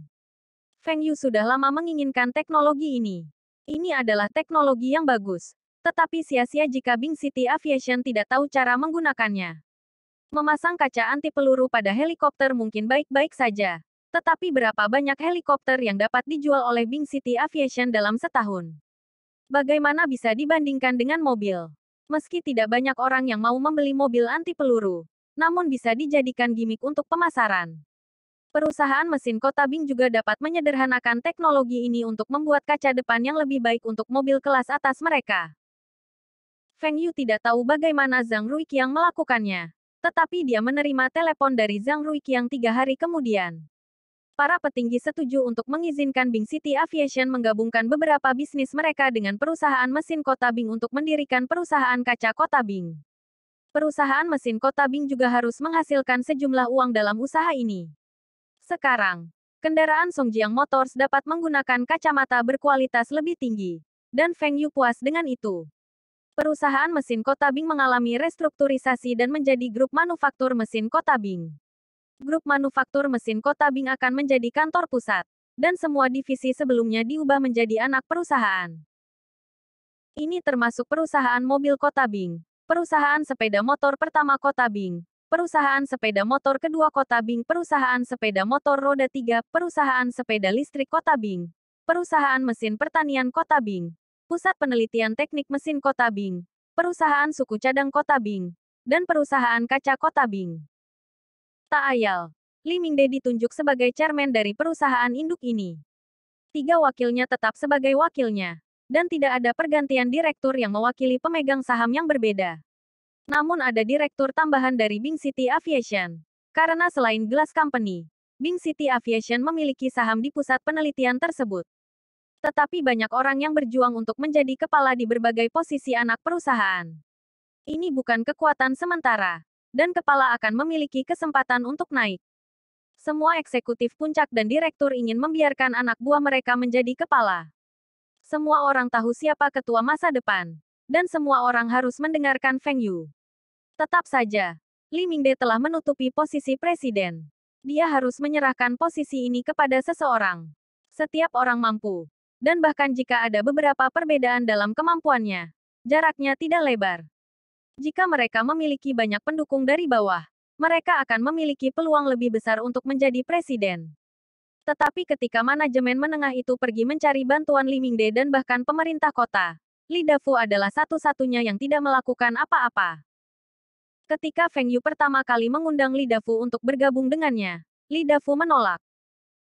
Feng Yu sudah lama menginginkan teknologi ini. Ini adalah teknologi yang bagus. Tetapi sia-sia jika Bing City Aviation tidak tahu cara menggunakannya. Memasang kaca anti peluru pada helikopter mungkin baik-baik saja. Tetapi berapa banyak helikopter yang dapat dijual oleh Bing City Aviation dalam setahun? Bagaimana bisa dibandingkan dengan mobil? Meski tidak banyak orang yang mau membeli mobil anti peluru, namun bisa dijadikan gimmick untuk pemasaran. Perusahaan mesin kota Bing juga dapat menyederhanakan teknologi ini untuk membuat kaca depan yang lebih baik untuk mobil kelas atas mereka. Feng Yu tidak tahu bagaimana Zhang Ruiqiang melakukannya, tetapi dia menerima telepon dari Zhang Ruiqiang 3 hari kemudian. Para petinggi setuju untuk mengizinkan Bing City Aviation menggabungkan beberapa bisnis mereka dengan perusahaan mesin kota Bing untuk mendirikan perusahaan kaca kota Bing. Perusahaan mesin kota Bing juga harus menghasilkan sejumlah uang dalam usaha ini. Sekarang, kendaraan Songjiang Motors dapat menggunakan kacamata berkualitas lebih tinggi. Dan Feng Yu puas dengan itu. Perusahaan mesin kota Bing mengalami restrukturisasi dan menjadi grup manufaktur mesin kota Bing. Grup manufaktur mesin kota Bing akan menjadi kantor pusat. Dan semua divisi sebelumnya diubah menjadi anak perusahaan. Ini termasuk perusahaan mobil kota Bing, perusahaan sepeda motor pertama kota Bing, perusahaan sepeda motor kedua kota Bing, perusahaan sepeda motor roda 3, perusahaan sepeda listrik kota Bing, perusahaan mesin pertanian kota Bing, pusat penelitian teknik mesin kota Bing, perusahaan suku cadang kota Bing, dan perusahaan kaca kota Bing. Tak ayal, Li Mingde ditunjuk sebagai chairman dari perusahaan induk ini. 3 wakilnya tetap sebagai wakilnya. Dan tidak ada pergantian direktur yang mewakili pemegang saham yang berbeda. Namun ada direktur tambahan dari Bing City Aviation. Karena selain Glass Company, Bing City Aviation memiliki saham di pusat penelitian tersebut. Tetapi banyak orang yang berjuang untuk menjadi kepala di berbagai posisi anak perusahaan. Ini bukan kekuatan sementara. Dan kepala akan memiliki kesempatan untuk naik. Semua eksekutif puncak dan direktur ingin membiarkan anak buah mereka menjadi kepala. Semua orang tahu siapa ketua masa depan. Dan semua orang harus mendengarkan Feng Yu. Tetap saja, Li Mingde telah menutupi posisi presiden. Dia harus menyerahkan posisi ini kepada seseorang. Setiap orang mampu. Dan bahkan jika ada beberapa perbedaan dalam kemampuannya, jaraknya tidak lebar. Jika mereka memiliki banyak pendukung dari bawah, mereka akan memiliki peluang lebih besar untuk menjadi presiden. Tetapi ketika manajemen menengah itu pergi mencari bantuan Li Mingde dan bahkan pemerintah kota, Li Dafu adalah satu-satunya yang tidak melakukan apa-apa. Ketika Feng Yu pertama kali mengundang Li Dafu untuk bergabung dengannya, Li Dafu menolak.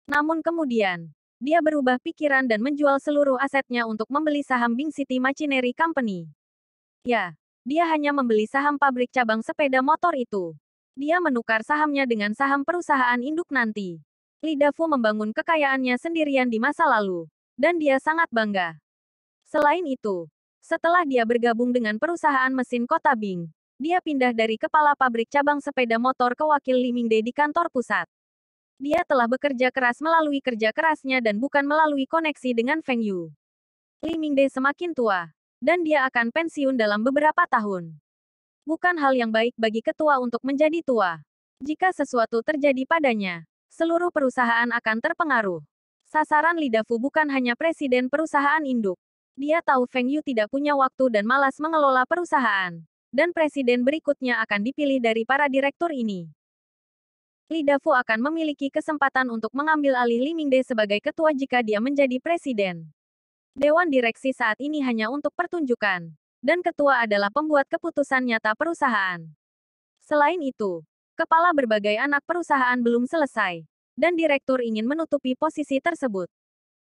Namun kemudian, dia berubah pikiran dan menjual seluruh asetnya untuk membeli saham Bing City Machinery Company. Ya, dia hanya membeli saham pabrik cabang sepeda motor itu. Dia menukar sahamnya dengan saham perusahaan induk nanti. Li Dafu membangun kekayaannya sendirian di masa lalu, dan dia sangat bangga. Selain itu, setelah dia bergabung dengan perusahaan mesin kota Bing, dia pindah dari kepala pabrik cabang sepeda motor ke wakil Li Mingde di kantor pusat. Dia telah bekerja keras melalui kerja kerasnya dan bukan melalui koneksi dengan Feng Yu. Li Mingde semakin tua, dan dia akan pensiun dalam beberapa tahun. Bukan hal yang baik bagi ketua untuk menjadi tua. Jika sesuatu terjadi padanya, seluruh perusahaan akan terpengaruh. Sasaran Li Dafu bukan hanya presiden perusahaan induk. Dia tahu Feng Yu tidak punya waktu dan malas mengelola perusahaan. Dan presiden berikutnya akan dipilih dari para direktur ini. Li Dafu akan memiliki kesempatan untuk mengambil alih Li Mingde sebagai ketua jika dia menjadi presiden. Dewan direksi saat ini hanya untuk pertunjukan. Dan ketua adalah pembuat keputusan nyata perusahaan. Selain itu, kepala berbagai anak perusahaan belum selesai, dan direktur ingin menutupi posisi tersebut.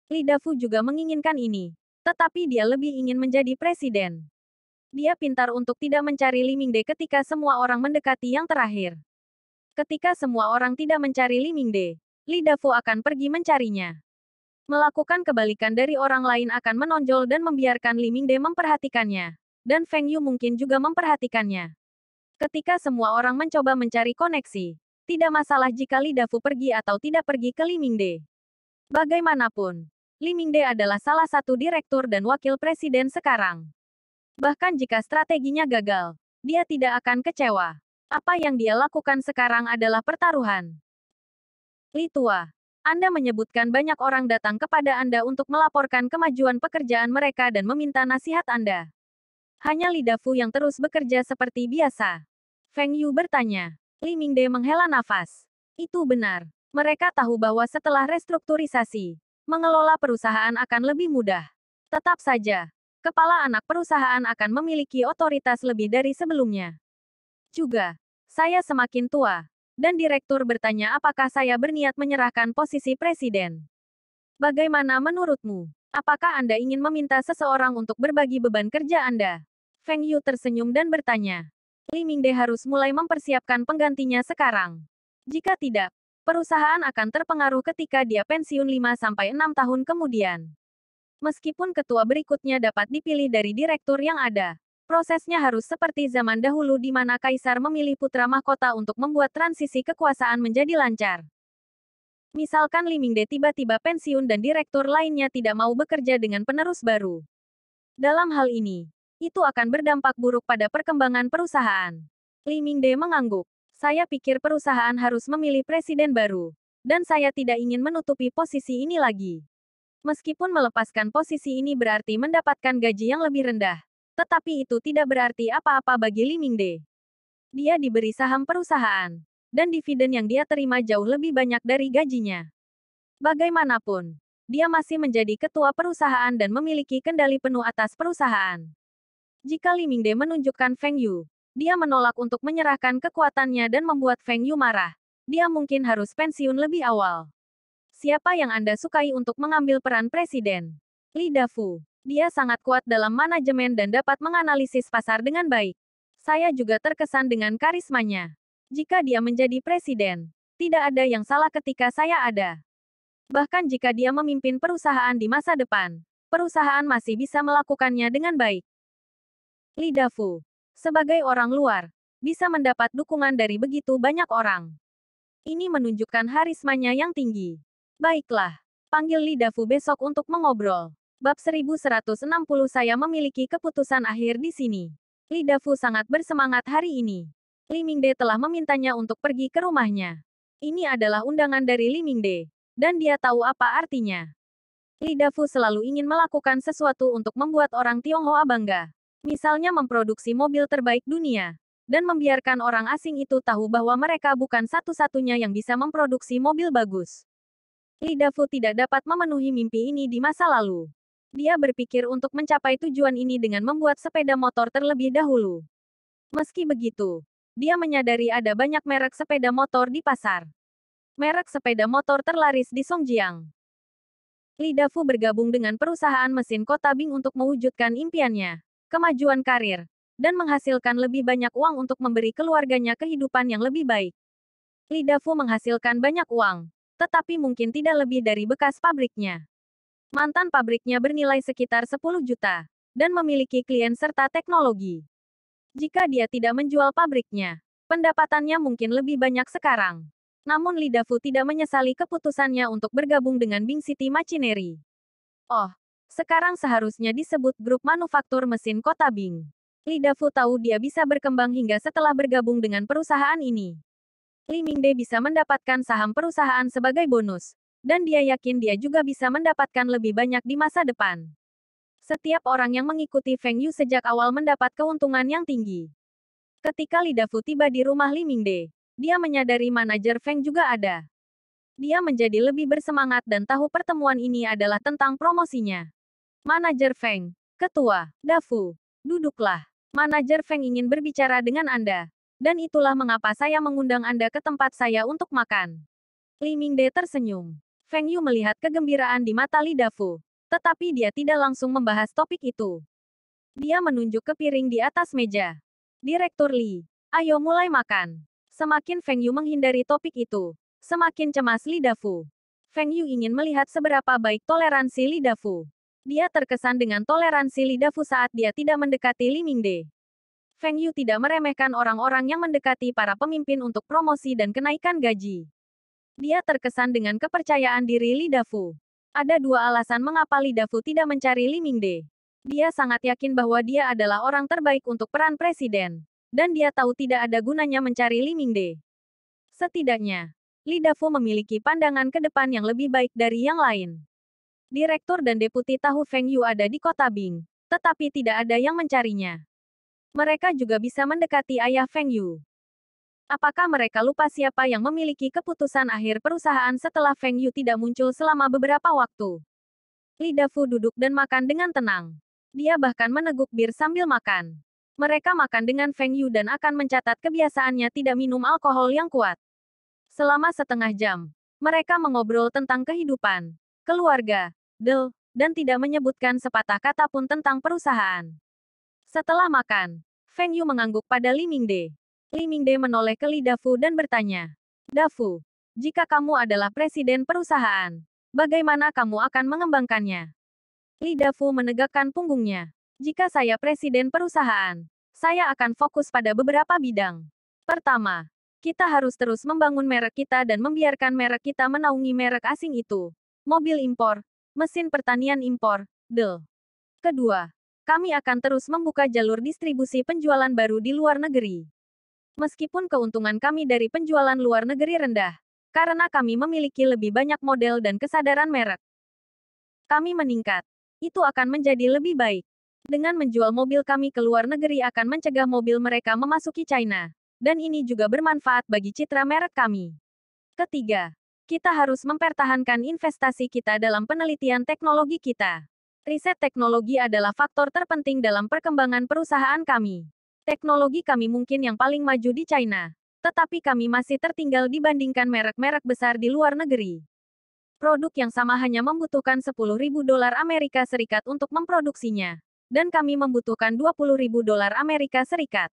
Li Dafu juga menginginkan ini, tetapi dia lebih ingin menjadi presiden. Dia pintar untuk tidak mencari Li Mingde ketika semua orang mendekati yang terakhir. Ketika semua orang tidak mencari Li Mingde, Li Dafu akan pergi mencarinya. Melakukan kebalikan dari orang lain akan menonjol dan membiarkan Li Mingde memperhatikannya. Dan Feng Yu mungkin juga memperhatikannya. Ketika semua orang mencoba mencari koneksi, tidak masalah jika Li Dafu pergi atau tidak pergi ke Li Mingde. Bagaimanapun, Li Mingde adalah salah satu direktur dan wakil presiden sekarang. Bahkan jika strateginya gagal, dia tidak akan kecewa. Apa yang dia lakukan sekarang adalah pertaruhan. Li Tua, Anda menyebutkan banyak orang datang kepada Anda untuk melaporkan kemajuan pekerjaan mereka dan meminta nasihat Anda. Hanya Li Dafu yang terus bekerja seperti biasa. Feng Yu bertanya. Li Mingde menghela nafas. Itu benar. Mereka tahu bahwa setelah restrukturisasi, mengelola perusahaan akan lebih mudah. Tetap saja, kepala anak perusahaan akan memiliki otoritas lebih dari sebelumnya. Juga, saya semakin tua. Dan direktur bertanya apakah saya berniat menyerahkan posisi presiden. Bagaimana menurutmu? Apakah Anda ingin meminta seseorang untuk berbagi beban kerja Anda? Feng Yu tersenyum dan bertanya. Li Mingde harus mulai mempersiapkan penggantinya sekarang. Jika tidak, perusahaan akan terpengaruh ketika dia pensiun 5-6 tahun kemudian. Meskipun ketua berikutnya dapat dipilih dari direktur yang ada, Prosesnya harus seperti zaman dahulu di mana kaisar memilih putra mahkota untuk membuat transisi kekuasaan menjadi lancar. Misalkan Li Mingde tiba-tiba pensiun dan direktur lainnya tidak mau bekerja dengan penerus baru. Dalam hal ini, itu akan berdampak buruk pada perkembangan perusahaan. Li Mingde mengangguk. Saya pikir perusahaan harus memilih presiden baru. Dan saya tidak ingin menutupi posisi ini lagi. Meskipun melepaskan posisi ini berarti mendapatkan gaji yang lebih rendah. Tetapi itu tidak berarti apa-apa bagi Li Mingde. Dia diberi saham perusahaan. Dan dividen yang dia terima jauh lebih banyak dari gajinya. Bagaimanapun, dia masih menjadi ketua perusahaan dan memiliki kendali penuh atas perusahaan. Jika Li Mingde menunjukkan Feng Yu, dia menolak untuk menyerahkan kekuatannya dan membuat Feng Yu marah. Dia mungkin harus pensiun lebih awal. Siapa yang Anda sukai untuk mengambil peran presiden? Li Dafu. Dia sangat kuat dalam manajemen dan dapat menganalisis pasar dengan baik. Saya juga terkesan dengan karismanya. Jika dia menjadi presiden, tidak ada yang salah ketika saya ada. Bahkan jika dia memimpin perusahaan di masa depan, perusahaan masih bisa melakukannya dengan baik. Li Dafu, sebagai orang luar, bisa mendapat dukungan dari begitu banyak orang. Ini menunjukkan karismanya yang tinggi. Baiklah, panggil Li Dafu besok untuk mengobrol. Bab 1160 saya memiliki keputusan akhir di sini. Li Dafu sangat bersemangat hari ini. Li Mingde telah memintanya untuk pergi ke rumahnya. Ini adalah undangan dari Li Mingde, dan dia tahu apa artinya. Li Dafu selalu ingin melakukan sesuatu untuk membuat orang Tionghoa bangga. Misalnya memproduksi mobil terbaik dunia, dan membiarkan orang asing itu tahu bahwa mereka bukan satu-satunya yang bisa memproduksi mobil bagus. Li Dafu tidak dapat memenuhi mimpi ini di masa lalu. Dia berpikir untuk mencapai tujuan ini dengan membuat sepeda motor terlebih dahulu. Meski begitu, dia menyadari ada banyak merek sepeda motor di pasar. Merek sepeda motor terlaris di Songjiang. Li Dafu bergabung dengan perusahaan mesin kota Bing untuk mewujudkan impiannya, kemajuan karir, dan menghasilkan lebih banyak uang untuk memberi keluarganya kehidupan yang lebih baik. Li Dafu menghasilkan banyak uang, tetapi mungkin tidak lebih dari bekas pabriknya. Mantan pabriknya bernilai sekitar 10 juta, dan memiliki klien serta teknologi. Jika dia tidak menjual pabriknya, pendapatannya mungkin lebih banyak sekarang. Namun Li Dafu tidak menyesali keputusannya untuk bergabung dengan Bing City Machinery. Oh, sekarang seharusnya disebut grup manufaktur mesin kota Bing. Li Dafu tahu dia bisa berkembang hingga setelah bergabung dengan perusahaan ini. Li Mingde bisa mendapatkan saham perusahaan sebagai bonus, dan dia yakin dia juga bisa mendapatkan lebih banyak di masa depan. Setiap orang yang mengikuti Feng Yu sejak awal mendapat keuntungan yang tinggi. Ketika Li Dafu tiba di rumah Li Mingde, dia menyadari manajer Feng juga ada. Dia menjadi lebih bersemangat dan tahu pertemuan ini adalah tentang promosinya. Manajer Feng, Ketua, Dafu, duduklah. Manajer Feng ingin berbicara dengan Anda. Dan itulah mengapa saya mengundang Anda ke tempat saya untuk makan. Li Mingde tersenyum. Feng Yu melihat kegembiraan di mata Li Dafu. Tetapi dia tidak langsung membahas topik itu. Dia menunjuk ke piring di atas meja. Direktur Li, ayo mulai makan. Semakin Feng Yu menghindari topik itu, semakin cemas Li Dafu. Feng Yu ingin melihat seberapa baik toleransi Li Dafu. Dia terkesan dengan toleransi Li Dafu saat dia tidak mendekati Li Mingde. Feng Yu tidak meremehkan orang-orang yang mendekati para pemimpin untuk promosi dan kenaikan gaji. Dia terkesan dengan kepercayaan diri Li Dafu. Ada dua alasan mengapa Li Dafu tidak mencari Li Mingde. Dia sangat yakin bahwa dia adalah orang terbaik untuk peran presiden. Dan dia tahu tidak ada gunanya mencari Li Mingde. Setidaknya, Li Dafu memiliki pandangan ke depan yang lebih baik dari yang lain. Direktur dan deputi tahu Feng Yu ada di kota Bing, tetapi tidak ada yang mencarinya. Mereka juga bisa mendekati ayah Feng Yu. Apakah mereka lupa siapa yang memiliki keputusan akhir perusahaan setelah Feng Yu tidak muncul selama beberapa waktu? Li Dafu duduk dan makan dengan tenang. Dia bahkan meneguk bir sambil makan. Mereka makan dengan Feng Yu dan akan mencatat kebiasaannya tidak minum alkohol yang kuat. Selama setengah jam, mereka mengobrol tentang kehidupan, keluarga, dan tidak menyebutkan sepatah kata pun tentang perusahaan. Setelah makan, Feng Yu mengangguk pada Li Mingde. Li Mingde menoleh ke Li Dafu dan bertanya, Dafu, jika kamu adalah presiden perusahaan, bagaimana kamu akan mengembangkannya? Li Dafu menegakkan punggungnya. Jika saya presiden perusahaan, saya akan fokus pada beberapa bidang. Pertama, kita harus terus membangun merek kita dan membiarkan merek kita menaungi merek asing itu. Mobil impor, mesin pertanian impor, Kedua, kami akan terus membuka jalur distribusi penjualan baru di luar negeri. Meskipun keuntungan kami dari penjualan luar negeri rendah, karena kami memiliki lebih banyak model dan kesadaran merek, kami meningkat. Itu akan menjadi lebih baik. Dengan menjual mobil kami ke luar negeri akan mencegah mobil mereka memasuki China. Dan ini juga bermanfaat bagi citra merek kami. Ketiga, kita harus mempertahankan investasi kita dalam penelitian teknologi kita. Riset teknologi adalah faktor terpenting dalam perkembangan perusahaan kami. Teknologi kami mungkin yang paling maju di China, tetapi kami masih tertinggal dibandingkan merek-merek besar di luar negeri. Produk yang sama hanya membutuhkan 10.000 dolar Amerika Serikat untuk memproduksinya, dan kami membutuhkan 20.000 dolar Amerika Serikat.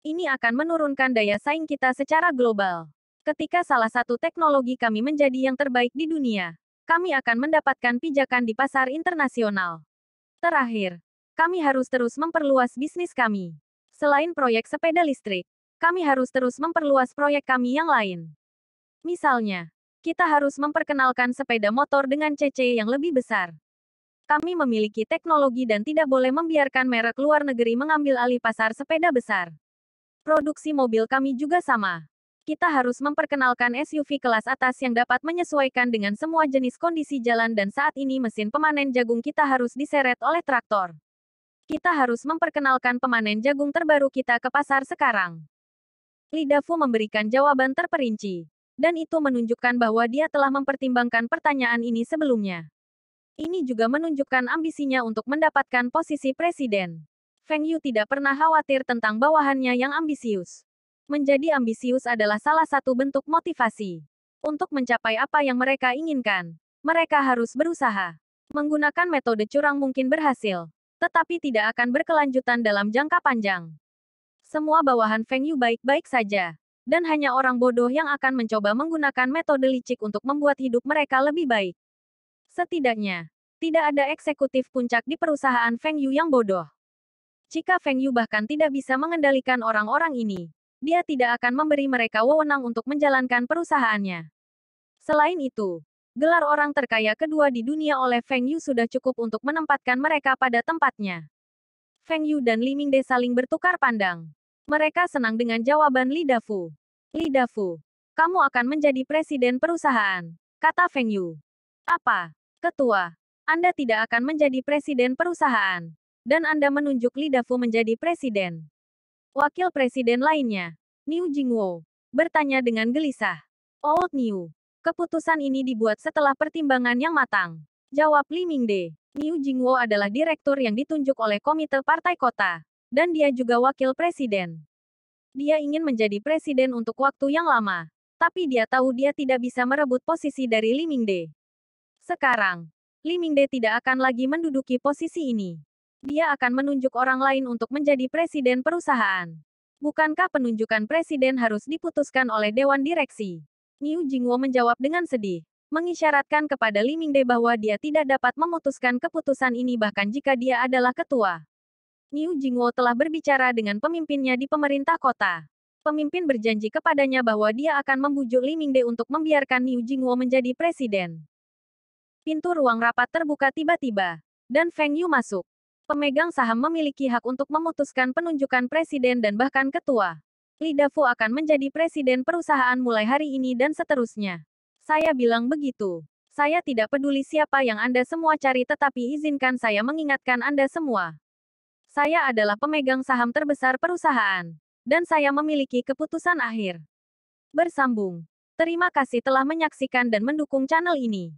Ini akan menurunkan daya saing kita secara global. Ketika salah satu teknologi kami menjadi yang terbaik di dunia, kami akan mendapatkan pijakan di pasar internasional. Terakhir, kami harus terus memperluas bisnis kami. Selain proyek sepeda listrik, kami harus terus memperluas proyek kami yang lain. Misalnya, kita harus memperkenalkan sepeda motor dengan CC yang lebih besar. Kami memiliki teknologi dan tidak boleh membiarkan merek luar negeri mengambil alih pasar sepeda besar. Produksi mobil kami juga sama. Kita harus memperkenalkan SUV kelas atas yang dapat menyesuaikan dengan semua jenis kondisi jalan dan saat ini mesin pemanen jagung kita harus diseret oleh traktor. Kita harus memperkenalkan pemanen jagung terbaru kita ke pasar sekarang. Li Dafu memberikan jawaban terperinci. Dan itu menunjukkan bahwa dia telah mempertimbangkan pertanyaan ini sebelumnya. Ini juga menunjukkan ambisinya untuk mendapatkan posisi presiden. Feng Yu tidak pernah khawatir tentang bawahannya yang ambisius. Menjadi ambisius adalah salah satu bentuk motivasi. Untuk mencapai apa yang mereka inginkan, mereka harus berusaha. Menggunakan metode curang mungkin berhasil, tetapi tidak akan berkelanjutan dalam jangka panjang. Semua bawahan Feng Yu baik-baik saja, dan hanya orang bodoh yang akan mencoba menggunakan metode licik untuk membuat hidup mereka lebih baik. Setidaknya, tidak ada eksekutif puncak di perusahaan Feng Yu yang bodoh. Jika Feng Yu bahkan tidak bisa mengendalikan orang-orang ini, dia tidak akan memberi mereka wewenang untuk menjalankan perusahaannya. Selain itu, gelar orang terkaya kedua di dunia oleh Feng Yu sudah cukup untuk menempatkan mereka pada tempatnya. Feng Yu dan Li Mingde saling bertukar pandang. Mereka senang dengan jawaban Li Dafu. Li Dafu, kamu akan menjadi presiden perusahaan, kata Feng Yu. Apa? Ketua, Anda tidak akan menjadi presiden perusahaan. Dan Anda menunjuk Li Dafu menjadi presiden. Wakil presiden lainnya, Niu Jingwo, bertanya dengan gelisah. Old Niu, keputusan ini dibuat setelah pertimbangan yang matang. Jawab Li Mingde. Niu Jingwo adalah direktur yang ditunjuk oleh Komite Partai Kota. Dan dia juga wakil presiden. Dia ingin menjadi presiden untuk waktu yang lama. Tapi dia tahu dia tidak bisa merebut posisi dari Li Mingde. Sekarang, Li Mingde tidak akan lagi menduduki posisi ini. Dia akan menunjuk orang lain untuk menjadi presiden perusahaan. Bukankah penunjukan presiden harus diputuskan oleh Dewan Direksi? Niu Jingwo menjawab dengan sedih, mengisyaratkan kepada Li Mingde bahwa dia tidak dapat memutuskan keputusan ini bahkan jika dia adalah ketua. Niu Jingwo telah berbicara dengan pemimpinnya di pemerintah kota. Pemimpin berjanji kepadanya bahwa dia akan membujuk Li Mingde untuk membiarkan Niu Jingwo menjadi presiden. Pintu ruang rapat terbuka tiba-tiba, dan Feng Yu masuk. Pemegang saham memiliki hak untuk memutuskan penunjukan presiden dan bahkan ketua. Li Dafu akan menjadi presiden perusahaan mulai hari ini dan seterusnya. Saya bilang begitu. Saya tidak peduli siapa yang Anda semua cari tetapi izinkan saya mengingatkan Anda semua. Saya adalah pemegang saham terbesar perusahaan. Dan saya memiliki keputusan akhir. Bersambung. Terima kasih telah menyaksikan dan mendukung channel ini.